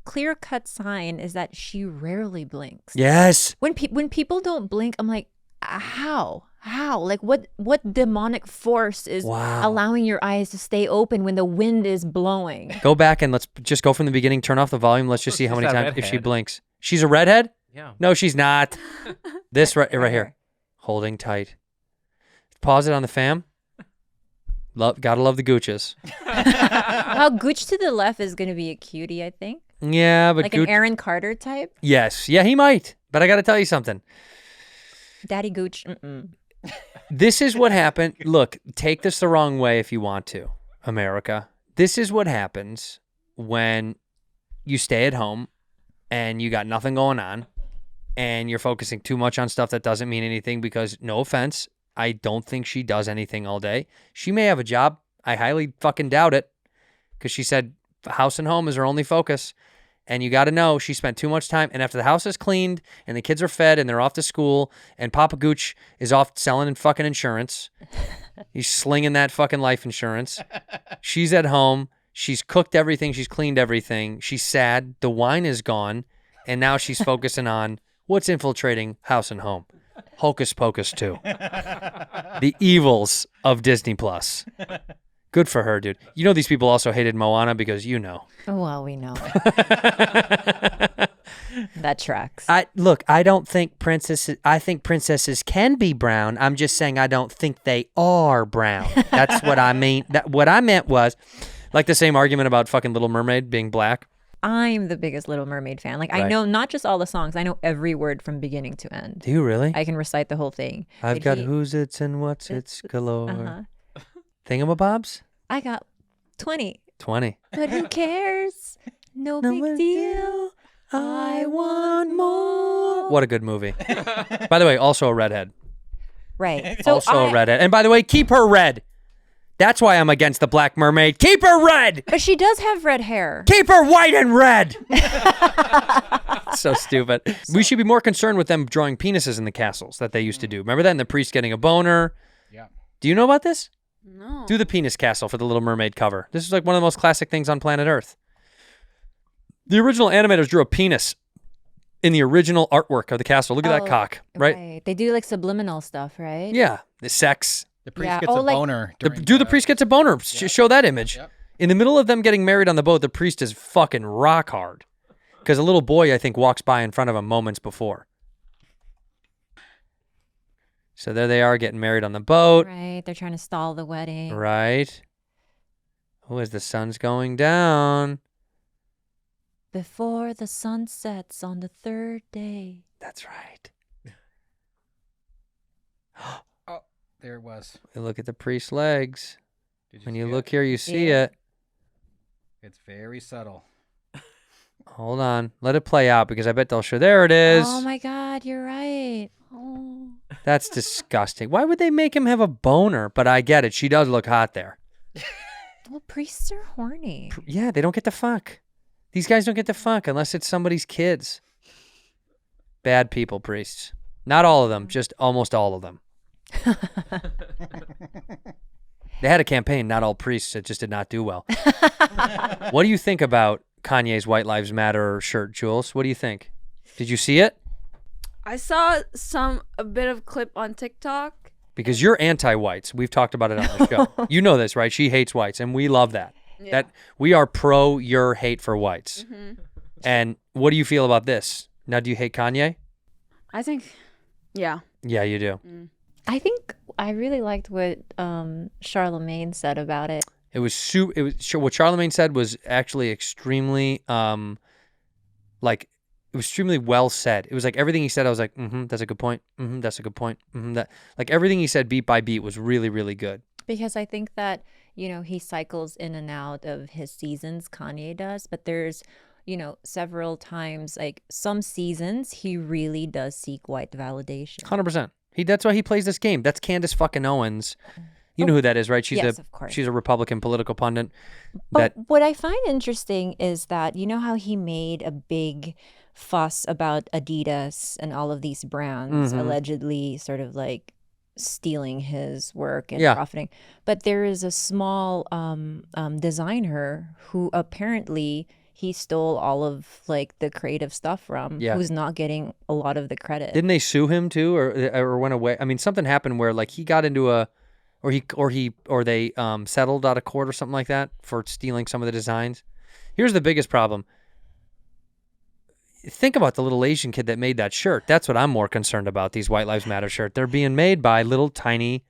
Speaker 5: clear-cut sign is that she rarely blinks.
Speaker 1: Yes.
Speaker 5: When people don't blink, I'm like, how? How? Like what demonic force is
Speaker 1: Wow.
Speaker 5: allowing your eyes to stay open when the wind is blowing?
Speaker 1: Go back and let's just go from the beginning. Turn off the volume. Let's just see how
Speaker 7: She's
Speaker 1: many
Speaker 7: a
Speaker 1: times if she
Speaker 7: redhead.
Speaker 1: blinks. She's a redhead?
Speaker 7: Yeah.
Speaker 1: No, she's not. This right here. Holding tight. Pause it on the fam. Gotta love the gooches.
Speaker 5: Well, Gooch to the left is going to be a cutie, I think.
Speaker 1: Yeah, but
Speaker 5: Like
Speaker 1: Gooch.
Speaker 5: an Aaron Carter type.
Speaker 1: Yes. Yeah, he might. But I got to tell you something.
Speaker 5: Daddy Gooch. Mm-mm.
Speaker 1: This is what happened. Look, take this the wrong way if you want to, America. This is what happens when you stay at home and you got nothing going on and you're focusing too much on stuff that doesn't mean anything because, no offense, I don't think she does anything all day. She may have a job. I highly fucking doubt it because she said house and home is her only focus. And you got to know she spent too much time. And after the house is cleaned and the kids are fed and they're off to school and Papa Gooch is off selling fucking insurance, he's slinging that fucking life insurance. She's at home. She's cooked everything. She's cleaned everything. She's sad. The wine is gone. And now she's focusing on what's infiltrating house and home. Hocus Pocus 2. The evils of Disney Plus. Good for her, dude. You know these people also hated Moana because you know.
Speaker 5: Well, we know. That tracks.
Speaker 1: I don't think princesses. I think princesses can be brown. I'm just saying I don't think they are brown. That's what I mean. What I meant was, like the same argument about fucking Little Mermaid being black.
Speaker 5: I'm the biggest Little Mermaid fan. Like, I
Speaker 1: Right.
Speaker 5: know not just all the songs. I know every word from beginning to end.
Speaker 1: Do you really?
Speaker 5: I can recite the whole thing.
Speaker 1: I've
Speaker 5: But
Speaker 1: got
Speaker 5: he-
Speaker 1: who's it's and what's it's galore.
Speaker 5: Uh-huh.
Speaker 1: Thingamabobs?
Speaker 5: I got 20.
Speaker 1: 20.
Speaker 5: But who cares? No,
Speaker 1: No
Speaker 5: big
Speaker 1: big
Speaker 5: deal. I want more.
Speaker 1: What a good movie. By the way, also a redhead.
Speaker 5: Right. So
Speaker 1: Also a redhead. And by the way, keep her red. That's why I'm against the Black Mermaid. Keep her red.
Speaker 5: But she does have red hair.
Speaker 1: Keep her white and red. So stupid. We should be more concerned with them drawing penises in the castles that they used to do. Remember that? And the priest getting a boner.
Speaker 9: Yeah.
Speaker 1: Do you know about this?
Speaker 6: No.
Speaker 1: Do the penis castle for the Little Mermaid cover. This is like one of the most classic things on planet Earth. The original animators drew a penis in the original artwork of the castle. Look at that
Speaker 5: Oh,
Speaker 1: cock, right?
Speaker 5: They do like subliminal stuff, right?
Speaker 1: Yeah. The sex.
Speaker 9: The priest
Speaker 5: Yeah,
Speaker 9: gets
Speaker 5: oh,
Speaker 9: a
Speaker 5: like-
Speaker 9: boner.
Speaker 1: The
Speaker 9: during
Speaker 1: priest gets a boner. Show that image.
Speaker 9: Yep.
Speaker 1: In the middle of them getting married on the boat, the priest is fucking rock hard. Because a little boy, I think, walks by in front of him moments before. So there they are getting married on the boat.
Speaker 5: Right. They're trying to stall the wedding.
Speaker 1: Right. Oh, as the sun's going down.
Speaker 5: Before the sun sets on the third day.
Speaker 1: That's right.
Speaker 9: Oh, there it was.
Speaker 1: Look at the priest's legs.
Speaker 9: Did
Speaker 1: When
Speaker 9: see
Speaker 1: you
Speaker 9: it?
Speaker 1: look here, you see
Speaker 5: Yeah.
Speaker 1: it.
Speaker 9: It's very subtle.
Speaker 1: Hold on. Let it play out because I bet they'll show. There it is.
Speaker 5: Oh my God, you're right. Oh.
Speaker 1: That's disgusting. Why would they make him have a boner? But I get it. She does look hot there.
Speaker 5: Well, priests are horny.
Speaker 1: Yeah, they don't get to fuck. These guys don't get to fuck unless it's somebody's kids. Bad people, priests. Not all of them, just almost all of them. They had a campaign, not all priests. It just did not do well. What do you think about Kanye's White Lives Matter shirt, Jules? What do you think? Did you see it?
Speaker 6: I saw a bit of clip on TikTok.
Speaker 1: Because you're anti-whites. We've talked about it on the show. You know this, right? She hates whites, and we love that.
Speaker 6: Yeah.
Speaker 1: That we are pro your hate for whites.
Speaker 6: Mm-hmm.
Speaker 1: And what do you feel about this? Now, do you hate Kanye?
Speaker 6: I think, yeah.
Speaker 1: Yeah, you do.
Speaker 5: I think I really liked what Charlemagne said about it.
Speaker 1: It was what Charlemagne said was actually extremely it was extremely well said. It was like everything he said, I was like, that's a good point. That's a good point. That like everything he said beat by beat was really, really good.
Speaker 5: Because I think that, he cycles in and out of his seasons, Kanye does, but there's, several times, like some seasons, he really does seek white validation.
Speaker 1: 100%. That's why he plays this game. That's Candace fucking Owens. You know who that is, right?
Speaker 5: Yes, of course.
Speaker 1: She's a Republican political pundit.
Speaker 5: But what I find interesting is that, you know how he made a big fuss about Adidas and all of these brands allegedly sort of like stealing his work and profiting. But there is a small designer who apparently he stole all of like the creative stuff from,
Speaker 1: Yeah.
Speaker 5: who's not getting a lot of the credit.
Speaker 1: Didn't they sue him too, or went away? I mean, something happened where like he got into a, or they settled out of court or something like that for stealing some of the designs. Here's the biggest problem. Think about the little Asian kid that made that shirt. That's what I'm more concerned about. These White Lives Matter shirt. They're being made by little tiny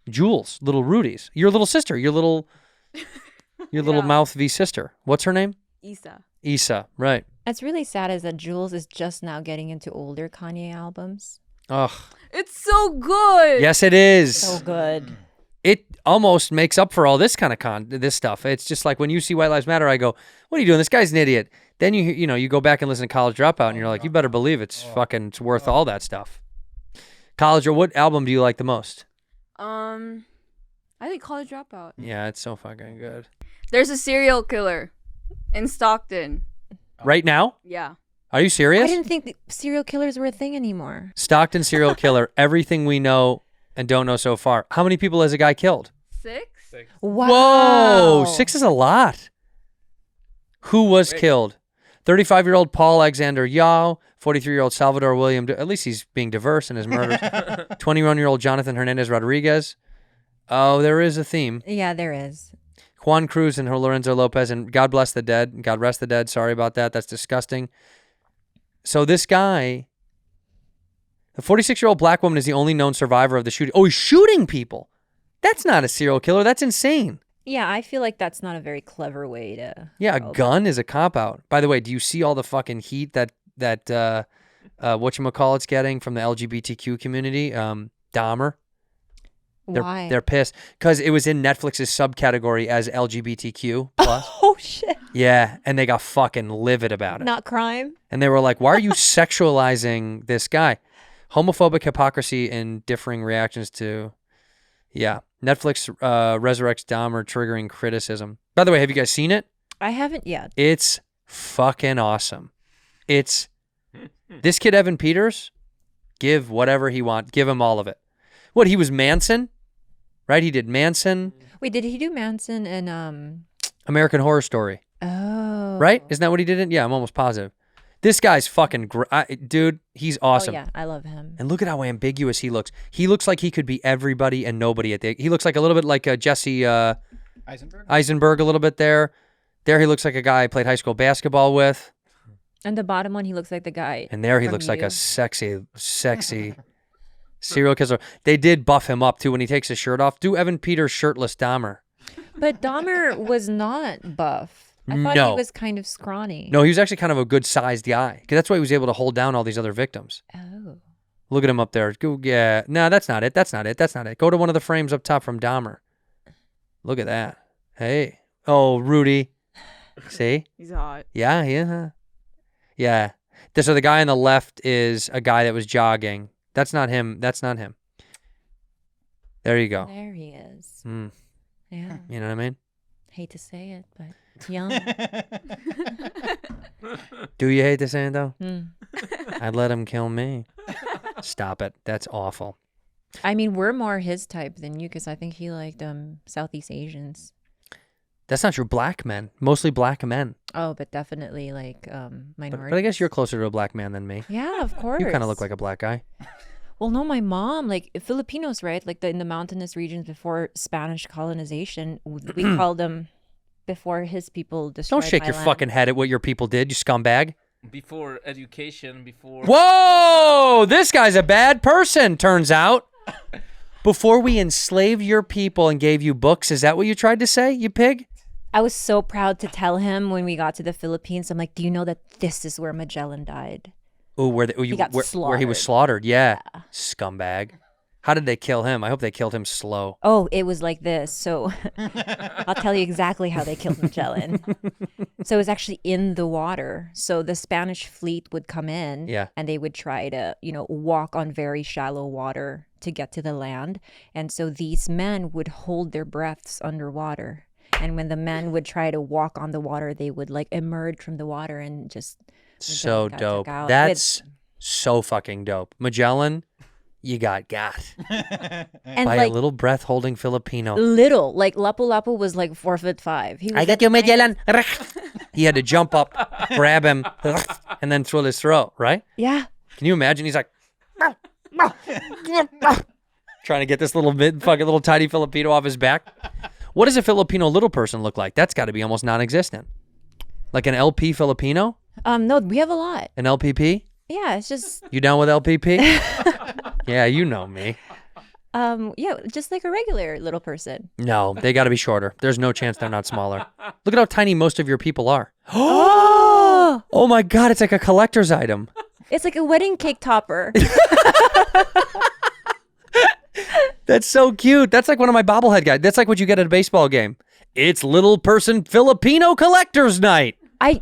Speaker 1: Jules, little Rudies. Your little sister. Your little mouth V sister. What's her name? Issa. Right.
Speaker 5: That's really sad is that Jules is just now getting into older Kanye albums.
Speaker 1: Ugh.
Speaker 6: It's so good.
Speaker 1: Yes, it is.
Speaker 5: So good.
Speaker 1: It almost makes up for all this kind of this stuff. It's just like when you see White Lives Matter, I go, "What are you doing? This guy's an idiot." Then you go back and listen to College Dropout, and you're like, "You better believe it's worth all that stuff." College, or what album do you like the most?
Speaker 6: I think College Dropout.
Speaker 1: Yeah, it's so fucking good.
Speaker 6: There's a serial killer in Stockton.
Speaker 1: Right now?
Speaker 6: Yeah.
Speaker 1: Are you serious?
Speaker 5: I didn't think the serial killers were a thing anymore.
Speaker 1: Stockton serial killer. Everything we know and don't know so far. How many people has a guy killed?
Speaker 6: 6?
Speaker 5: Wow.
Speaker 1: Whoa, 6 is a lot. Who was killed? 35-year-old Paul Alexander Yao, 43-year-old Salvador William, at least he's being diverse in his murders. 21-year-old Jonathan Hernandez Rodriguez. Oh, there is a theme.
Speaker 5: Yeah, there is.
Speaker 1: Juan Cruz and Lorenzo Lopez, and God bless the dead. God rest the dead. Sorry about that. That's disgusting. So this guy, the 46-year-old black woman is the only known survivor of the shooting. Oh, he's shooting people. That's not a serial killer. That's insane.
Speaker 5: Yeah, I feel like that's not a very clever way to...
Speaker 1: Yeah, a gun is a cop-out. By the way, do you see all the fucking heat that whatchamacallit's getting from the LGBTQ community? Dahmer.
Speaker 5: Why?
Speaker 1: They're pissed because it was in Netflix's subcategory as LGBTQ plus.
Speaker 5: Oh, shit.
Speaker 1: Yeah, and they got fucking livid about it.
Speaker 5: Not crime?
Speaker 1: And they were like, why are you sexualizing this guy? Homophobic hypocrisy and differing reactions to... Yeah. Netflix resurrects Dahmer, triggering criticism. By the way, have you guys seen it?
Speaker 5: I haven't yet.
Speaker 1: It's fucking awesome. It's... This kid, Evan Peters, give whatever he wants. Give him all of it. What, he was Manson? Right? He did Manson.
Speaker 5: Wait, did he do Manson and...
Speaker 1: American Horror Story.
Speaker 5: Oh.
Speaker 1: Right? Isn't that what he did in? Yeah, I'm almost positive. This guy's fucking... dude, he's awesome.
Speaker 5: Oh, yeah, I love him.
Speaker 1: And look at how ambiguous he looks. He looks like he could be everybody and nobody at the... He looks like a little bit like Jesse Eisenberg a little bit there. There he looks like a guy I played high school basketball with.
Speaker 5: And the bottom one, he looks like the guy.
Speaker 1: And there he
Speaker 5: from
Speaker 1: looks like
Speaker 5: You.
Speaker 1: a sexy serial killer. They did buff him up too when he takes his shirt off. Do Evan Peters shirtless Dahmer.
Speaker 5: But Dahmer was not buff. I thought
Speaker 1: No.
Speaker 5: he was kind of scrawny.
Speaker 1: No, he was actually kind of a good-sized guy. Because that's why he was able to hold down all these other victims.
Speaker 5: Oh.
Speaker 1: Look at him up there. Go, yeah. No, that's not it. That's not it. That's not it. Go to one of the frames up top from Dahmer. Look at that. Hey. Oh, Rudy. See?
Speaker 6: He's hot.
Speaker 1: Yeah, yeah. Yeah. So the guy on the left is a guy that was jogging. That's not him. That's not him. There you go.
Speaker 5: There he is.
Speaker 1: Mm.
Speaker 5: Yeah.
Speaker 1: You know what I mean?
Speaker 5: Hate to say it, but young.
Speaker 1: Do you hate to say it, though?
Speaker 5: Mm.
Speaker 1: I'd let him kill me. Stop it. That's awful.
Speaker 5: I mean, we're more his type than you because I think he liked Southeast Asians.
Speaker 1: That's not true. Black men. Mostly black men.
Speaker 5: Oh, but definitely like minorities.
Speaker 1: But I guess you're closer to a black man than me.
Speaker 5: Yeah, of course.
Speaker 1: You kind of look like a black guy.
Speaker 5: Well, no, my mom, like Filipinos, right? Like in the mountainous regions before Spanish colonization, we called them before his people destroyed
Speaker 1: Don't shake
Speaker 5: my
Speaker 1: your
Speaker 5: land.
Speaker 1: fucking head at what your people did, you scumbag.
Speaker 7: Before education, before...
Speaker 1: Whoa! This guy's a bad person, turns out. Before we enslaved your people and gave you books, is that what you tried to say, you pig?
Speaker 5: I was so proud to tell him when we got to the Philippines. I'm like, do you know that this is where Magellan died?
Speaker 1: Oh, where he was slaughtered. Yeah. Scumbag. How did they kill him? I hope they killed him slow.
Speaker 5: Oh, it was like this. So I'll tell you exactly how they killed Magellan. So it was actually in the water. So the Spanish fleet would come in and they would try to, walk on very shallow water to get to the land. And so these men would hold their breaths underwater. And when the men would try to walk on the water, they would like emerge from the water and just...
Speaker 1: So dope. That's so fucking dope. Magellan, you got.
Speaker 5: And
Speaker 1: by
Speaker 5: like,
Speaker 1: a little breath holding Filipino.
Speaker 5: Little. Like Lapu-Lapu was like 4'5".
Speaker 1: I got you, Magellan. He had to jump up, grab him, and then slit his throat, right?
Speaker 5: Yeah.
Speaker 1: Can you imagine? He's like, trying to get this fucking little tiny Filipino off his back. What does a Filipino little person look like? That's got to be almost non-existent. Like an LP Filipino?
Speaker 5: No, we have a lot.
Speaker 1: An LPP?
Speaker 5: Yeah, it's just
Speaker 1: You down with LPP? Yeah, you know me.
Speaker 5: yeah, just like a regular little person.
Speaker 1: No, they got to be shorter. There's no chance they're not smaller. Look at how tiny most of your people are.
Speaker 5: Oh,
Speaker 1: Oh my God, it's like a collector's item.
Speaker 5: it's like a wedding cake topper.
Speaker 1: That's so cute. That's like one of my bobblehead guys. That's like what you get at a baseball game. It's little person Filipino collector's night.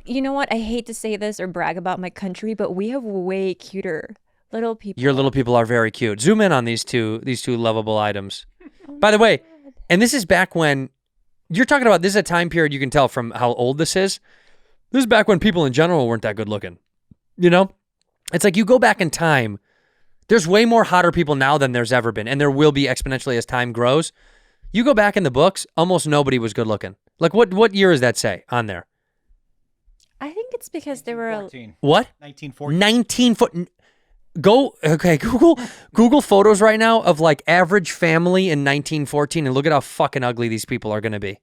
Speaker 5: You know what? I hate to say this or brag about my country, but we have way cuter little people.
Speaker 1: Your little people are very cute. Zoom in on these two lovable items. By the way, and this is back when you're talking about, this is a time period you can tell from how old this is. This is back when people in general weren't that good looking. You know? It's like you go back in time, there's way more hotter people now than there's ever been, and there will be exponentially as time grows. You go back in the books, almost nobody was good looking. Like what year does that say on there?
Speaker 5: I think it's because there were
Speaker 9: 1914.
Speaker 1: What?
Speaker 9: 1914.
Speaker 1: 19 foot. Google photos right now of like average family in 1914 and look at how fucking ugly these people are going to be.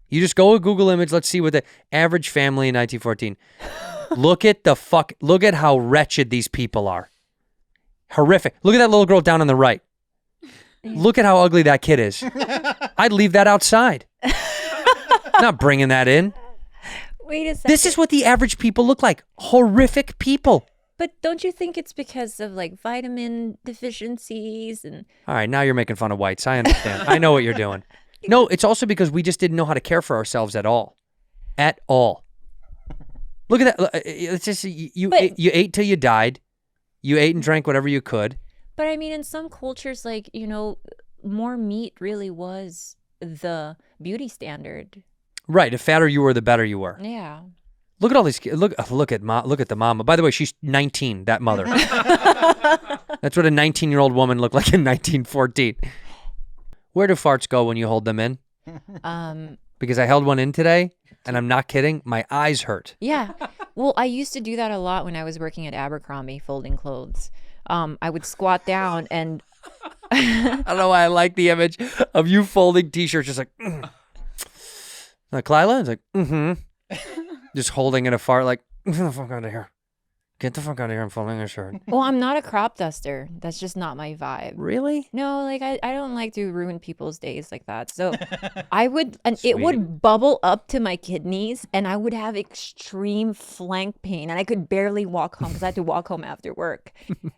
Speaker 1: You just go with Google image. Let's see what the average family in 1914. Look at how wretched these people are. Horrific. Look at that little girl down on the right. Look at how ugly that kid is. I'd leave that outside. Not bringing that in.
Speaker 5: Wait a second.
Speaker 1: This is what the average people look like. Horrific people.
Speaker 5: But don't you think it's because of like vitamin deficiencies and
Speaker 1: All right, now you're making fun of whites. I understand. I know what you're doing. No, it's also because we just didn't know how to care for ourselves at all. At all. Look at that. It's just you ate till you died. You ate and drank whatever you could.
Speaker 5: But I mean, in some cultures, like, you know, more meat really was the beauty standard.
Speaker 1: Right. The fatter you were, the better you were.
Speaker 5: Yeah.
Speaker 1: Look at all these kids. Look at the mama. By the way, she's 19, that mother. That's what a 19-year-old woman looked like in 1914. Where do farts go when you hold them in? Because I held one in today, and I'm not kidding. My eyes hurt.
Speaker 5: Yeah. Well, I used to do that a lot when I was working at Abercrombie folding clothes. I would squat down and
Speaker 1: I don't know why I like the image of you folding t-shirts just like, Like Khalyla? It's like, just holding in a fart like, get the fuck out of here. Get the fuck out of here. I'm folding a shirt.
Speaker 5: Well, I'm not a crop duster. That's just not my vibe.
Speaker 1: Really?
Speaker 5: No, like I don't like to ruin people's days like that. So it would bubble up to my kidneys and I would have extreme flank pain and I could barely walk home because I had to walk home after work.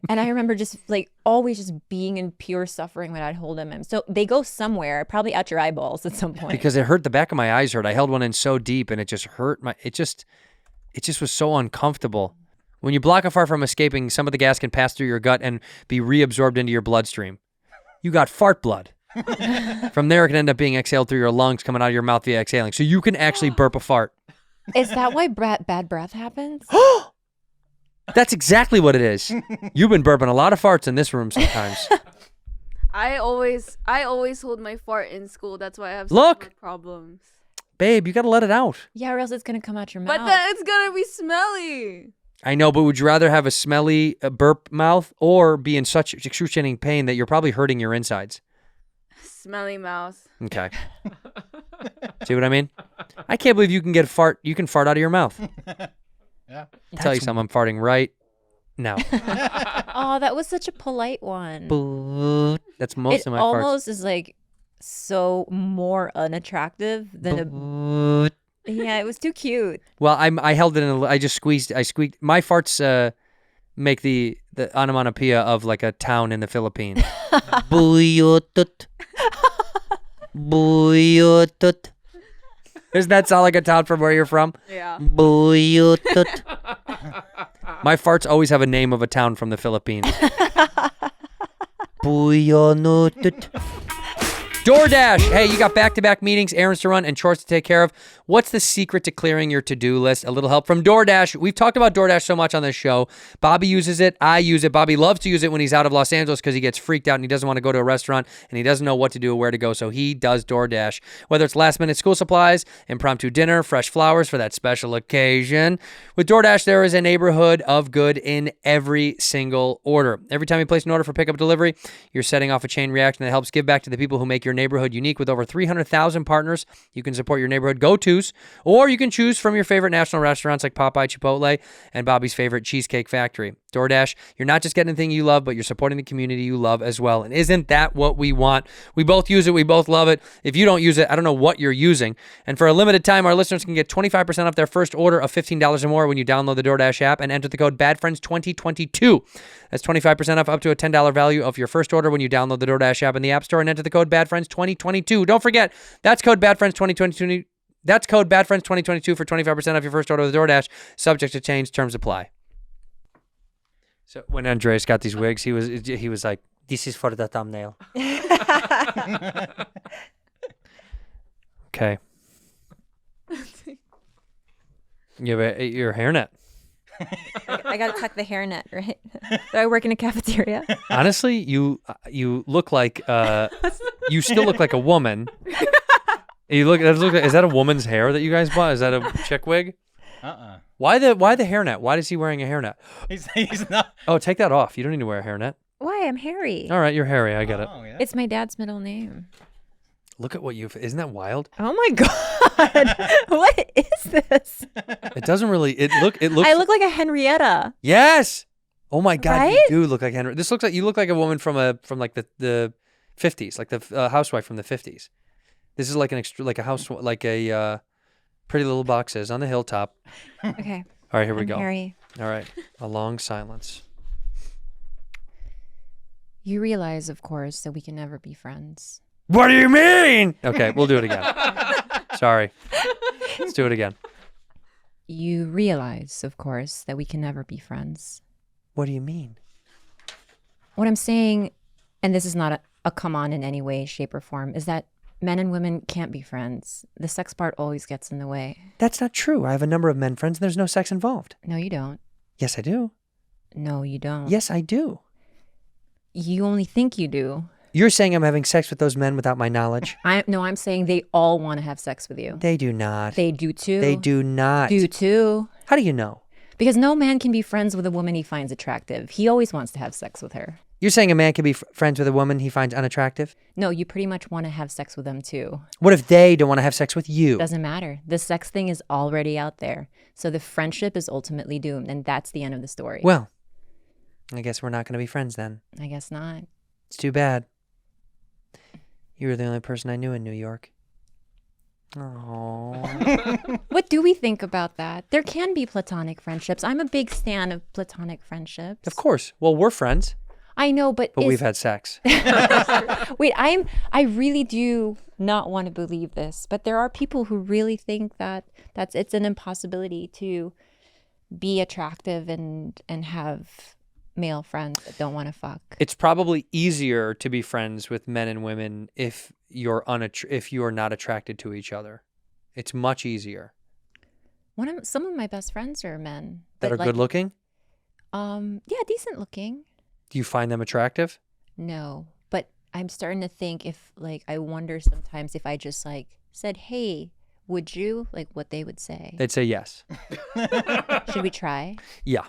Speaker 5: And I remember just like always just being in pure suffering when I'd hold them in. So they go somewhere, probably at your eyeballs at some point.
Speaker 1: Because it hurt. The back of my eyes hurt. I held one in so deep and it just hurt it just was so uncomfortable. When you block a fart from escaping, some of the gas can pass through your gut and be reabsorbed into your bloodstream. You got fart blood. From there, it can end up being exhaled through your lungs, coming out of your mouth via exhaling. So you can actually burp a fart.
Speaker 5: Is that why bad breath happens?
Speaker 1: That's exactly what it is. You've been burping a lot of farts in this room sometimes.
Speaker 6: I always hold my fart in school. That's why I have
Speaker 1: Look!
Speaker 6: problems.
Speaker 1: Babe, you got to let it out.
Speaker 5: Yeah, or else it's going to come out your mouth.
Speaker 6: But then it's gonna be smelly.
Speaker 1: I know, but would you rather have a smelly burp mouth or be in such excruciating pain that you're probably hurting your insides?
Speaker 6: Smelly mouth.
Speaker 1: Okay. See what I mean? I can't believe you can fart out of your mouth.
Speaker 9: Yeah.
Speaker 1: I'll tell you something, I'm farting right now.
Speaker 5: Oh, that was such a polite one.
Speaker 1: That's most of my
Speaker 5: It
Speaker 1: farts.
Speaker 5: almost is like so more unattractive than Yeah, it was too cute.
Speaker 1: Well, I held it in. I squeaked. My farts make the onomatopoeia of like a town in the Philippines. Buyotut. Buyotut. Doesn't that sound like a town from where you're from?
Speaker 6: Yeah.
Speaker 1: Buyotut. My farts always have a name of a town from the Philippines. Buyonutut. DoorDash. Hey, you got back-to-back meetings, errands to run, and chores to take care of. What's the secret to clearing your to-do list? A little help from DoorDash. We've talked about DoorDash so much on this show. Bobby uses it. I use it. Bobby loves to use it when he's out of Los Angeles because he gets freaked out and he doesn't want to go to a restaurant and he doesn't know what to do or where to go, so he does DoorDash. Whether it's last-minute school supplies, impromptu dinner, fresh flowers for that special occasion. With DoorDash, there is a neighborhood of good in every single order. Every time you place an order for pickup delivery, you're setting off a chain reaction that helps give back to the people who make your neighborhood unique. With over 300,000 partners, you can support your neighborhood go-tos, or you can choose from your favorite national restaurants like Popeye, Chipotle, and Bobby's favorite Cheesecake Factory. DoorDash, you're not just getting the thing you love, but you're supporting the community you love as well. And isn't that what we want? We both use it. We both love it. If you don't use it, I don't know what you're using. And for a limited time, our listeners can get 25% off their first order of $15 or more when you download the DoorDash app and enter the code BADFRIENDS2022. That's 25% off up to a $10 value of your first order when you download the DoorDash app in the App Store and enter the code BADFRIENDS2022. Don't forget, that's code BADFRIENDS2022. That's code BADFRIENDS2022 for 25% off your first order with DoorDash. Subject to change. Terms apply. So when Andrés got these wigs, he was like, "This is for the thumbnail." Okay. You have your hairnet.
Speaker 5: I gotta tuck the hairnet, right? Do I work in a cafeteria?
Speaker 1: Honestly, you look like you still look like a woman. Is that a woman's hair that you guys bought? Is that a chick wig? Why the hairnet? Why is he wearing a hairnet?
Speaker 9: He's not.
Speaker 1: Oh, take that off. You don't need to wear a hairnet.
Speaker 5: Why? I'm hairy.
Speaker 1: All right, you're hairy. I get it.
Speaker 9: Yeah.
Speaker 5: It's my dad's middle name.
Speaker 1: Look at what isn't that wild?
Speaker 5: Oh my god. What is this?
Speaker 1: It doesn't really looks
Speaker 5: I look like a Henrietta.
Speaker 1: Yes. Oh my god,
Speaker 5: Right?
Speaker 1: you do look like Henry. This looks like you look like a woman from like the 50s, like the housewife from the 50s. This is like a house, like a Pretty Little Boxes on the hilltop.
Speaker 5: Okay.
Speaker 1: All right, here we go.
Speaker 5: Hairy.
Speaker 1: All right, a long silence.
Speaker 5: You realize, of course, that we can never be friends.
Speaker 1: What do you mean? Okay, we'll do it again. Sorry. Let's do it again.
Speaker 5: You realize, of course, that we can never be friends.
Speaker 1: What do you mean?
Speaker 5: What I'm saying, and this is not a come on in any way, shape, or form, is that men and women can't be friends. The sex part always gets in the way.
Speaker 1: That's not true. I have a number of men friends and there's no sex involved.
Speaker 5: No, you don't.
Speaker 1: Yes, I do.
Speaker 5: No, you don't.
Speaker 1: Yes, I do.
Speaker 5: You only think you do.
Speaker 1: You're saying I'm having sex with those men without my knowledge?
Speaker 5: I'm saying they all want to have sex with you.
Speaker 1: They do not.
Speaker 5: They do too.
Speaker 1: They do not.
Speaker 5: Do too.
Speaker 1: How do you know?
Speaker 5: Because no man can be friends with a woman he finds attractive. He always wants to have sex with her.
Speaker 1: You're saying a man can be friends with a woman he finds unattractive?
Speaker 5: No, you pretty much want to have sex with them too.
Speaker 1: What if they don't want to have sex with you?
Speaker 5: Doesn't matter. The sex thing is already out there. So the friendship is ultimately doomed, and that's the end of the story.
Speaker 1: Well, I guess we're not going to be friends then.
Speaker 5: I guess not.
Speaker 1: It's too bad. You were the only person I knew in New York. Oh.
Speaker 5: What do we think about that? There can be platonic friendships. I'm a big stan of platonic friendships.
Speaker 1: Of course. Well, we're friends.
Speaker 5: I know, but
Speaker 1: we've had sex.
Speaker 5: Wait, I really do not want to believe this, but there are people who really think that it's an impossibility to be attractive and have male friends that don't want to fuck.
Speaker 1: It's probably easier to be friends with men and women if you're not attracted to each other. It's much easier.
Speaker 5: Some of my best friends are men
Speaker 1: That are good looking?
Speaker 5: Yeah, decent looking.
Speaker 1: Do you find them attractive?
Speaker 5: No, but I'm starting to think I wonder sometimes if I just said, "Hey, would you?" what they would say.
Speaker 1: They'd say yes.
Speaker 5: Should we try?
Speaker 1: Yeah.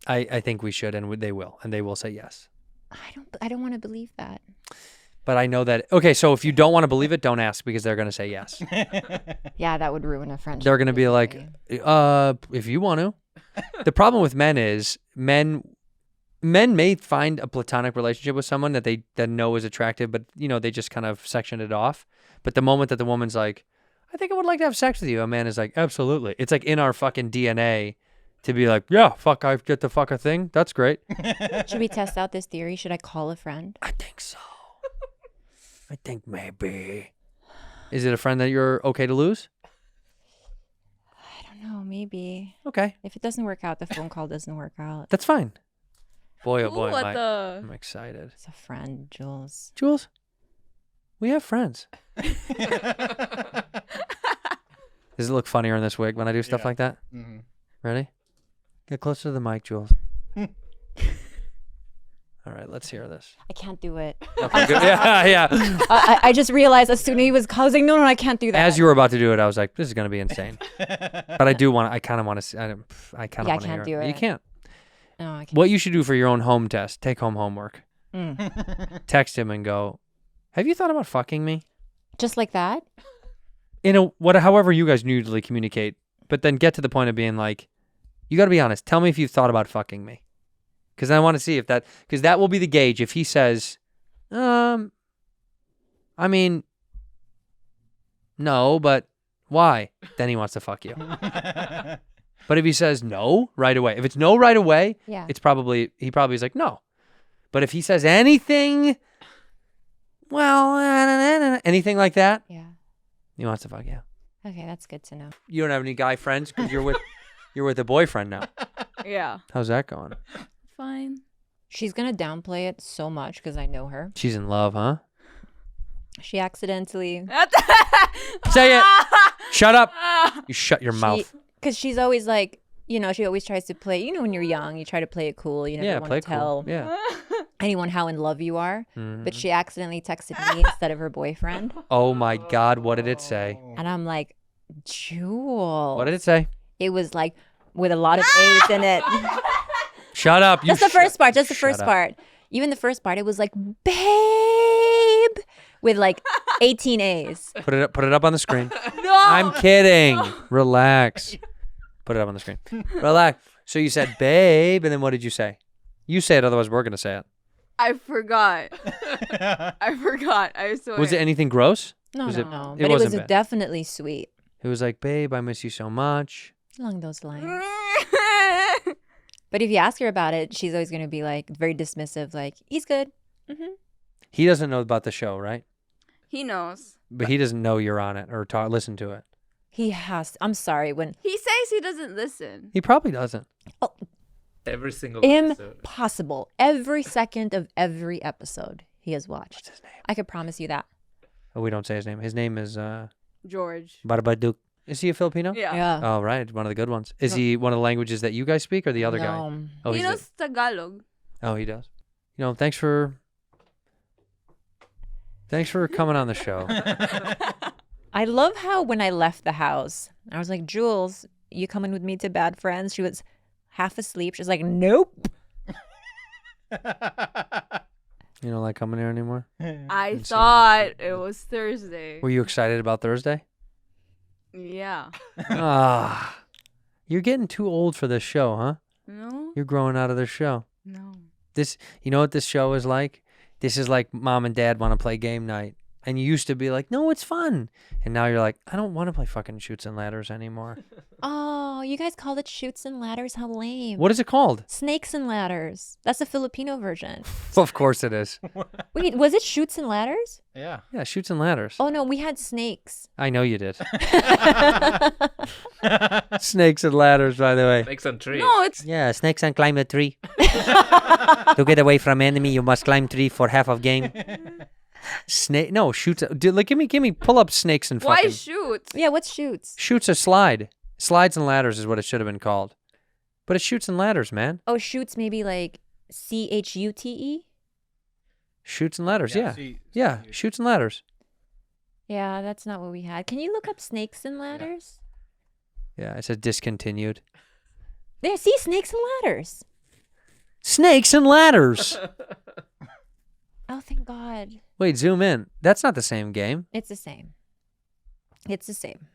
Speaker 1: I think we should, and they will say yes.
Speaker 5: I don't want to believe that.
Speaker 1: But I know that. Okay, so if you don't want to believe it, don't ask because they're going to say yes.
Speaker 5: Yeah, that would ruin a friendship.
Speaker 1: They're going to be like, if you want to. The problem with men is men may find a platonic relationship with someone that they know is attractive, but they just kind of section it off. But the moment that the woman's like, I think I would like to have sex with you, a man is like, absolutely. It's like in our fucking DNA to be like, yeah, fuck, I get to fuck a thing. That's great.
Speaker 5: Should we test out this theory? Should I call a friend?
Speaker 1: I think so. I think maybe. Is it a friend that you're okay to lose?
Speaker 5: I don't know, maybe.
Speaker 1: Okay.
Speaker 5: If it doesn't work out, the phone call doesn't work out.
Speaker 1: That's fine. Boy, oh boy,
Speaker 6: Ooh,
Speaker 1: I'm excited.
Speaker 5: It's a friend, Jules.
Speaker 1: Jules? We have friends. Does it look funnier in this wig when I do stuff like that?
Speaker 9: Mm-hmm.
Speaker 1: Ready? Get closer to the mic, Jules. All right, let's hear this.
Speaker 5: I can't do it.
Speaker 1: Okay, good. Yeah.
Speaker 5: I just realized as soon as he was, I was like, no, I can't do that.
Speaker 1: As you were about to do it, I was like, this is going to be insane. But I do want to, I kind of want to see, I kind of want to hear
Speaker 5: can't do it.
Speaker 1: You can't.
Speaker 5: No, I can't.
Speaker 1: What you should do for your own home test, take home homework. Text him and go, have you thought about fucking me?
Speaker 5: Just like that?
Speaker 1: However you guys usually communicate, but then get to the point of being like, you got to be honest. Tell me if you've thought about fucking me. Because I want to see if because that will be the gauge. If he says, I mean, no, but why? Then he wants to fuck you. But if he says no right away, if it's no right away,
Speaker 5: Yeah.
Speaker 1: he probably is like, no. But if he says anything, well, anything like that,
Speaker 5: Yeah.
Speaker 1: he wants to fuck you.
Speaker 5: Okay, that's good to know.
Speaker 1: You don't have any guy friends because you're with a boyfriend now.
Speaker 6: Yeah.
Speaker 1: How's that going?
Speaker 6: Fine.
Speaker 5: She's going to downplay it so much because I know her.
Speaker 1: She's in love, huh?
Speaker 5: She accidentally...
Speaker 1: Say it. Shut up. You shut your mouth.
Speaker 5: Because she's always like, she always tries to play, when you're young, you try to play it cool. You never want to tell anyone how in love you are. But she accidentally texted me instead of her boyfriend.
Speaker 1: Oh my God, what did it say?
Speaker 5: And I'm like, Jewel.
Speaker 1: What did it say?
Speaker 5: It was like with a lot of A's in it.
Speaker 1: Shut up.
Speaker 5: Just the first part. Just the first part. Even the first part, it was like, babe, with like 18 A's.
Speaker 1: Put it up on the screen.
Speaker 6: No.
Speaker 1: I'm kidding. Relax. Put it up on the screen. Relax. So you said, babe, and then what did you say? You say it, otherwise we're going to say it.
Speaker 6: I forgot. I forgot. I swear.
Speaker 1: Was it anything gross?
Speaker 5: No.
Speaker 1: But
Speaker 5: But it was
Speaker 1: bad.
Speaker 5: definitely sweet.
Speaker 1: It was like, babe, I miss you so much.
Speaker 5: Along those lines. But if you ask her about it, she's always going to be like very dismissive, like, he's good. Mm-hmm.
Speaker 1: He doesn't know about the show, right?
Speaker 6: He knows.
Speaker 1: But he doesn't know you're on it or listen to it.
Speaker 5: He has. I'm sorry. When
Speaker 6: He says he doesn't listen.
Speaker 1: He probably doesn't.
Speaker 7: Every single episode.
Speaker 5: Impossible. Every second of every episode he has watched.
Speaker 1: What's his name?
Speaker 5: I could promise you that.
Speaker 1: Oh, we don't say his name. His name is
Speaker 6: George.
Speaker 1: Balut. Is he a Filipino?
Speaker 6: Yeah.
Speaker 1: Oh, right. One of the good ones. Is he one of the languages that you guys speak or the other guy?
Speaker 5: No.
Speaker 1: Oh,
Speaker 6: He
Speaker 1: he's
Speaker 6: knows Tagalog.
Speaker 1: Oh, he does. Thanks for coming on the show.
Speaker 5: I love how when I left the house, I was like, Jules, you coming with me to Bad Friends? She was half asleep. She's like, nope.
Speaker 1: You don't like coming here anymore?
Speaker 6: I thought it was Thursday.
Speaker 1: Were you excited about Thursday?
Speaker 6: Yeah.
Speaker 1: You're getting too old for this show, huh?
Speaker 6: No?
Speaker 1: You're growing out of this show.
Speaker 6: No.
Speaker 1: You know what this show is like? This is like mom and dad want to play game night. And you used to be like, no, it's fun. And now you're like, I don't want to play fucking Chutes and Ladders anymore.
Speaker 5: Oh, you guys called it Chutes and Ladders? How lame.
Speaker 1: What is it called?
Speaker 5: Snakes and Ladders. That's the Filipino version.
Speaker 1: Of course it is.
Speaker 5: Wait, was it Chutes and Ladders?
Speaker 9: Yeah.
Speaker 1: Yeah, Chutes and Ladders.
Speaker 5: Oh, no, we had snakes.
Speaker 1: I know you did. Snakes and ladders, by the way.
Speaker 7: Snakes and trees.
Speaker 6: No, it's
Speaker 1: Yeah, snakes and climb a tree. To get away from enemy, you must climb tree for half of game. Shoots. Dude, give me, pull up snakes and
Speaker 6: why
Speaker 1: fucking.
Speaker 6: shoot?
Speaker 5: Yeah, what's Chutes?
Speaker 1: Shoots a slide. Slides and ladders is what it should have been called. But it's Shoots and Ladders, man.
Speaker 5: Oh, Chutes maybe like CHUTE?
Speaker 1: Shoots and ladders, yeah.
Speaker 9: see-
Speaker 1: Yeah, Shoots and Ladders.
Speaker 5: Yeah, that's not what we had. Can you look up Snakes and Ladders?
Speaker 1: Yeah, it says discontinued.
Speaker 5: There, see, Snakes and Ladders.
Speaker 1: Snakes and ladders.
Speaker 5: Oh, thank God.
Speaker 1: Wait, zoom in. That's not the same game.
Speaker 5: It's the same. It's the same.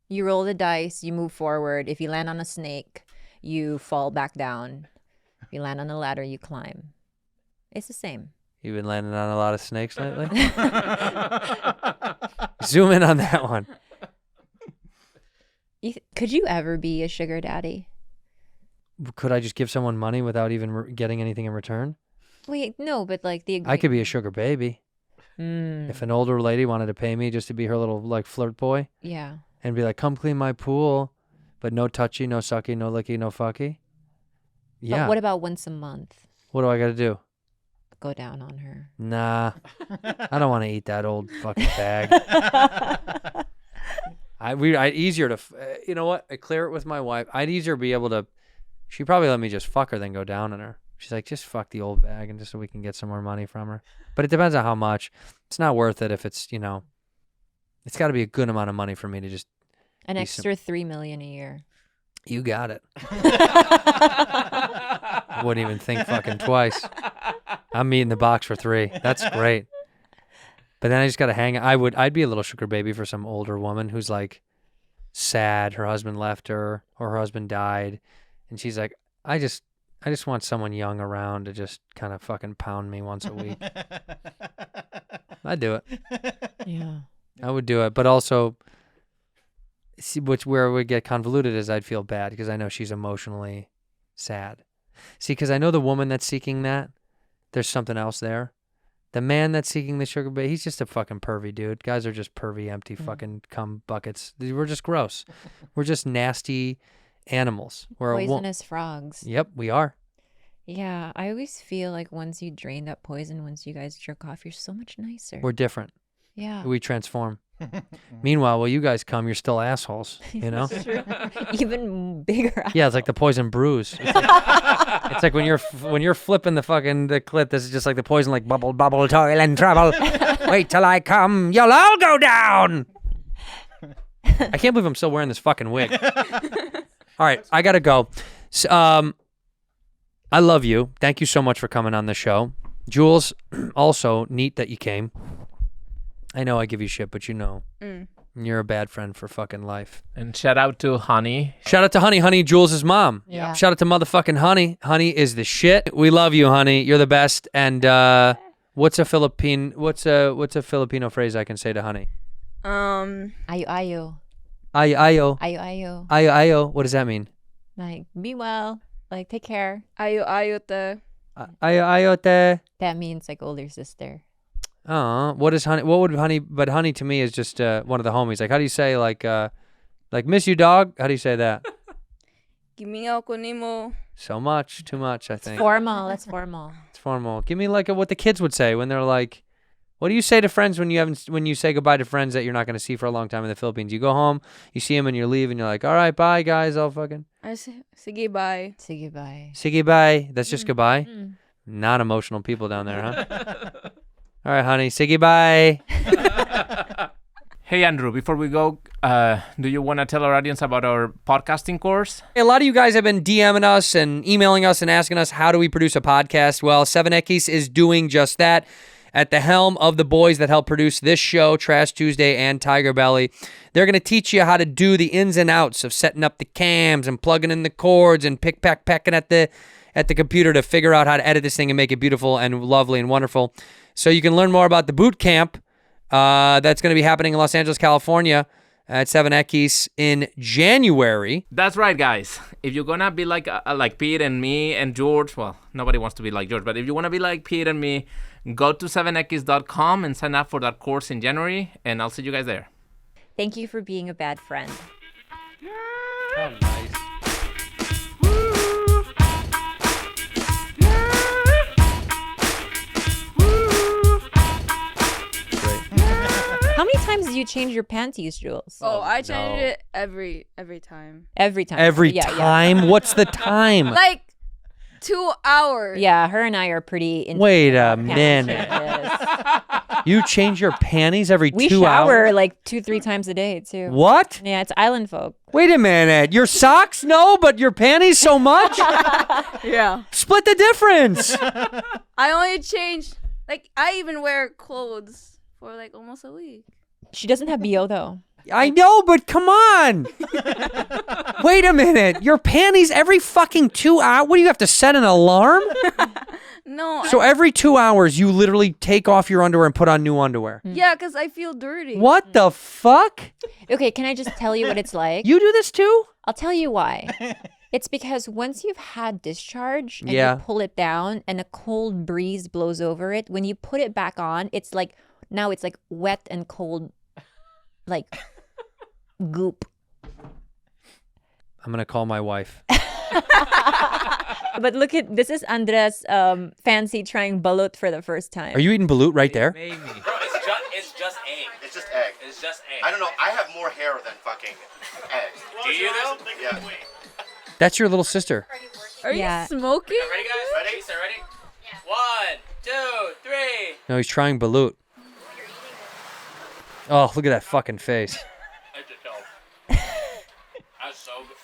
Speaker 5: You roll the dice, you move forward. If you land on a snake, you fall back down. If you land on a ladder, you climb. It's the same.
Speaker 1: You've been landing on a lot of snakes lately? Zoom in on that one.
Speaker 5: Could you ever be a sugar daddy?
Speaker 1: Could I just give someone money without even getting anything in return?
Speaker 5: Wait, no, but like the
Speaker 1: I could be a sugar baby.
Speaker 5: Mm,
Speaker 1: If an older lady wanted to pay me just to be her little like flirt boy
Speaker 5: yeah.
Speaker 1: and be like, come clean my pool, but no touchy, no sucky, no licky, no fucky. Yeah.
Speaker 5: But what about once a month?
Speaker 1: What do I got to do?
Speaker 5: go down on her.
Speaker 1: Nah, I don't want to eat that old fucking bag. I'd easier to, you know what? I clear it with my wife. I'd easier be able to. She'd probably let me just fuck her than go down on her. She's like, just fuck the old bag and just so we can get some more money from her. But it depends on how much. It's not worth it if it's, you know, it's got to be a good amount of money for me to just.
Speaker 5: An extra $3 million a year.
Speaker 1: You got it. I wouldn't even think fucking twice. I'm eating the box for $3. That's great. But then I just gotta hang. I'd be a little sugar baby for some older woman who's like sad her husband left her or her husband died, and she's like, I just want someone young around to just kind of fucking pound me once a week. I'd do it.
Speaker 5: Yeah.
Speaker 1: I would do it, but also, see, where it would get convoluted is I'd feel bad because I know she's emotionally sad. See, because I know the woman that's seeking that, there's something else there. The man that's seeking the sugar baby, he's just a fucking pervy dude. Guys are just pervy, empty fucking cum buckets. We're just gross. We're just nasty animals. We're
Speaker 5: Poisonous frogs.
Speaker 1: Yep, we are.
Speaker 5: Yeah, I always feel like once you drain that poison, once you guys jerk off, you're so much nicer.
Speaker 1: We're different.
Speaker 5: Yeah.
Speaker 1: We transform. Meanwhile, while you guys come, you're still assholes, you know?
Speaker 5: Even bigger.
Speaker 1: Yeah, it's like the poison bruise. It's like when you're flipping the clip, this is just like the poison, like bubble, bubble, toil and trouble. Wait till I come, you'll all go down. I can't believe I'm still wearing this fucking wig. All right, I gotta go. So, I love you. Thank you so much for coming on the show. Jules, also neat that you came. I know I give you shit, but you know, you're a bad friend for fucking life.
Speaker 7: And shout out to Honey.
Speaker 1: Shout out to Honey. Honey, Jules' mom.
Speaker 5: Yeah.
Speaker 1: Shout out to motherfucking Honey. Honey is the shit. We love you, Honey. You're the best. And what's a Filipino phrase I can say to Honey?
Speaker 5: Ayo ayo.
Speaker 1: Ayo ayo.
Speaker 5: Ayo ayo.
Speaker 1: Ayo ayo. What does that mean?
Speaker 5: Like, be well. Like, take care.
Speaker 6: Ayo ayo te.
Speaker 1: Ayo ayo te.
Speaker 5: That means like older sister.
Speaker 1: Oh, what is Honey? What would Honey? But Honey to me is just one of the homies. Like, how do you say like miss you, dog? How do you say that?
Speaker 6: Gimingaw ko nimo.
Speaker 1: So much, too much. I think
Speaker 5: Formal. That's formal.
Speaker 1: it's formal. Give me like what the kids would say when they're like, what do you say to friends when you say goodbye to friends that you're not going to see for a long time in the Philippines? You go home, you see them, and you leave, and you're like, all right, bye guys, I'll fucking.
Speaker 6: I say, sige bye.
Speaker 5: Sige bye.
Speaker 1: Sige bye. That's just goodbye. Not emotional people down there, huh? All right, Honey. Sige bye.
Speaker 7: Hey, Andrew, before we go, do you want to tell our audience about our podcasting course?
Speaker 1: A lot of you guys have been DMing us and emailing us and asking us, how do we produce a podcast? Well, 7X is doing just that. At the helm of the boys that help produce this show, Trash Tuesday and Tiger Belly. They're going to teach you how to do the ins and outs of setting up the cams and plugging in the cords and pecking at the computer to figure out how to edit this thing and make it beautiful and lovely and wonderful. So you can learn more about the boot camp that's going to be happening in Los Angeles, California at 7X in January.
Speaker 7: That's right, guys. If you're going to be like Pete and me and George, well, nobody wants to be like George, but if you want to be like Pete and me, go to 7x.com and sign up for that course in January, and I'll see you guys there.
Speaker 5: Thank you for being a bad friend.
Speaker 1: Oh, nice.
Speaker 5: How many times do you change your panties, Jules?
Speaker 6: Oh, I change it every time.
Speaker 5: Every time.
Speaker 1: Every
Speaker 5: Yeah.
Speaker 1: time? What's the time?
Speaker 6: Like 2 hours.
Speaker 5: Yeah, her and I are pretty into
Speaker 1: Wait a
Speaker 5: panty
Speaker 1: minute.
Speaker 5: changes.
Speaker 1: You change your panties every
Speaker 5: We
Speaker 1: 2 hours?
Speaker 5: shower like 2-3 times a day too.
Speaker 1: What?
Speaker 5: Yeah, it's island folk.
Speaker 1: Wait a minute. Your socks? No, but your panties so much?
Speaker 6: Yeah.
Speaker 1: Split the difference.
Speaker 6: I only change, like, I even wear clothes for like almost a week.
Speaker 5: She doesn't have BO though.
Speaker 1: I know, but come on. Wait a minute. Your panties every fucking 2 hours? What, do you have to set an alarm?
Speaker 6: No.
Speaker 1: So every 2 hours, you literally take off your underwear and put on new underwear.
Speaker 6: Yeah, because I feel dirty.
Speaker 1: What the fuck?
Speaker 5: Okay, can I just tell you what it's like?
Speaker 1: You do this too?
Speaker 5: I'll tell you why. It's because once you've had discharge and
Speaker 1: Yeah.
Speaker 5: you pull it down and a cold breeze blows over it, when you put it back on, it's like, now it's like wet and cold, like goop.
Speaker 1: I'm going to call my wife.
Speaker 5: But look at this is Andres fancy trying balut for the first time.
Speaker 1: Are you eating balut right there?
Speaker 7: Made me.
Speaker 10: Bro, it's just egg.
Speaker 11: It's just egg.
Speaker 10: It's just egg.
Speaker 11: I don't know. I have more hair than fucking egg.
Speaker 10: Do you though?
Speaker 11: Yeah.
Speaker 1: That's your little sister.
Speaker 6: Are
Speaker 5: Yeah.
Speaker 6: you smoking?
Speaker 10: Ready, guys? Ready? So ready? Yeah. 1, 2, 3.
Speaker 1: No, he's trying balut. Oh, look at that fucking face.
Speaker 10: I have to tell. That's so good.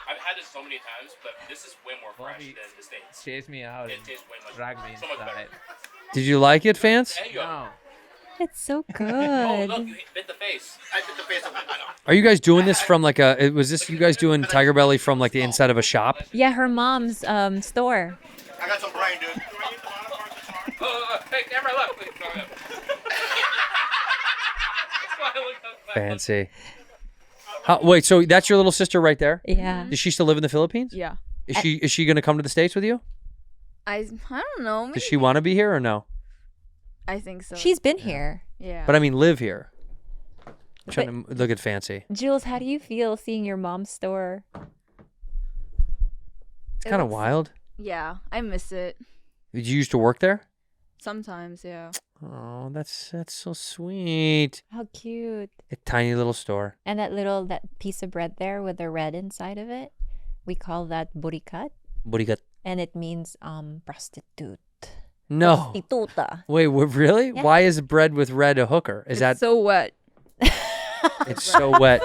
Speaker 10: I've had this so many times, but this is way more fresh
Speaker 7: Bobby,
Speaker 10: than the States.
Speaker 7: Chase me out
Speaker 10: It
Speaker 7: and
Speaker 10: tastes way much
Speaker 7: drag me
Speaker 10: so much better.
Speaker 7: inside.
Speaker 1: Did you like it, fans?
Speaker 10: There you go.
Speaker 7: No.
Speaker 5: It's so
Speaker 10: Oh,
Speaker 5: good.
Speaker 10: look, you bit the face.
Speaker 11: I bit the face of it. I know.
Speaker 1: Are you guys doing this from like a? Was this you guys doing Tiger Belly from like the inside of a shop?
Speaker 5: Yeah, her mom's store.
Speaker 11: I got some brain, dude.
Speaker 10: Hey, camera, look. Wait, no, no. That's why I look up.
Speaker 1: Fancy. Wait, so that's your little sister right there?
Speaker 5: Yeah.
Speaker 1: Does she still live in the Philippines?
Speaker 6: Yeah.
Speaker 1: Is she gonna come to the States with you?
Speaker 6: I don't know. Maybe.
Speaker 1: Does she want to be here or no?
Speaker 6: I think so.
Speaker 5: She's been here.
Speaker 6: Yeah.
Speaker 1: But I mean, live here. I'm trying to look at Fancy.
Speaker 5: Jules, how do you feel seeing your mom's store?
Speaker 1: It's kind of wild.
Speaker 6: Yeah, I miss it.
Speaker 1: Did you used to work there?
Speaker 6: Sometimes, yeah.
Speaker 1: Oh, that's so sweet.
Speaker 5: How cute.
Speaker 1: A tiny little store.
Speaker 5: And that piece of bread there with the red inside of it, we call that burikat.
Speaker 1: Burikat.
Speaker 5: And it means prostitute.
Speaker 1: No.
Speaker 5: Prostituta.
Speaker 1: Wait, really?
Speaker 5: Yeah.
Speaker 1: Why is bread with red a hooker? Is
Speaker 6: It's
Speaker 1: that
Speaker 6: so wet.
Speaker 1: it's so wet?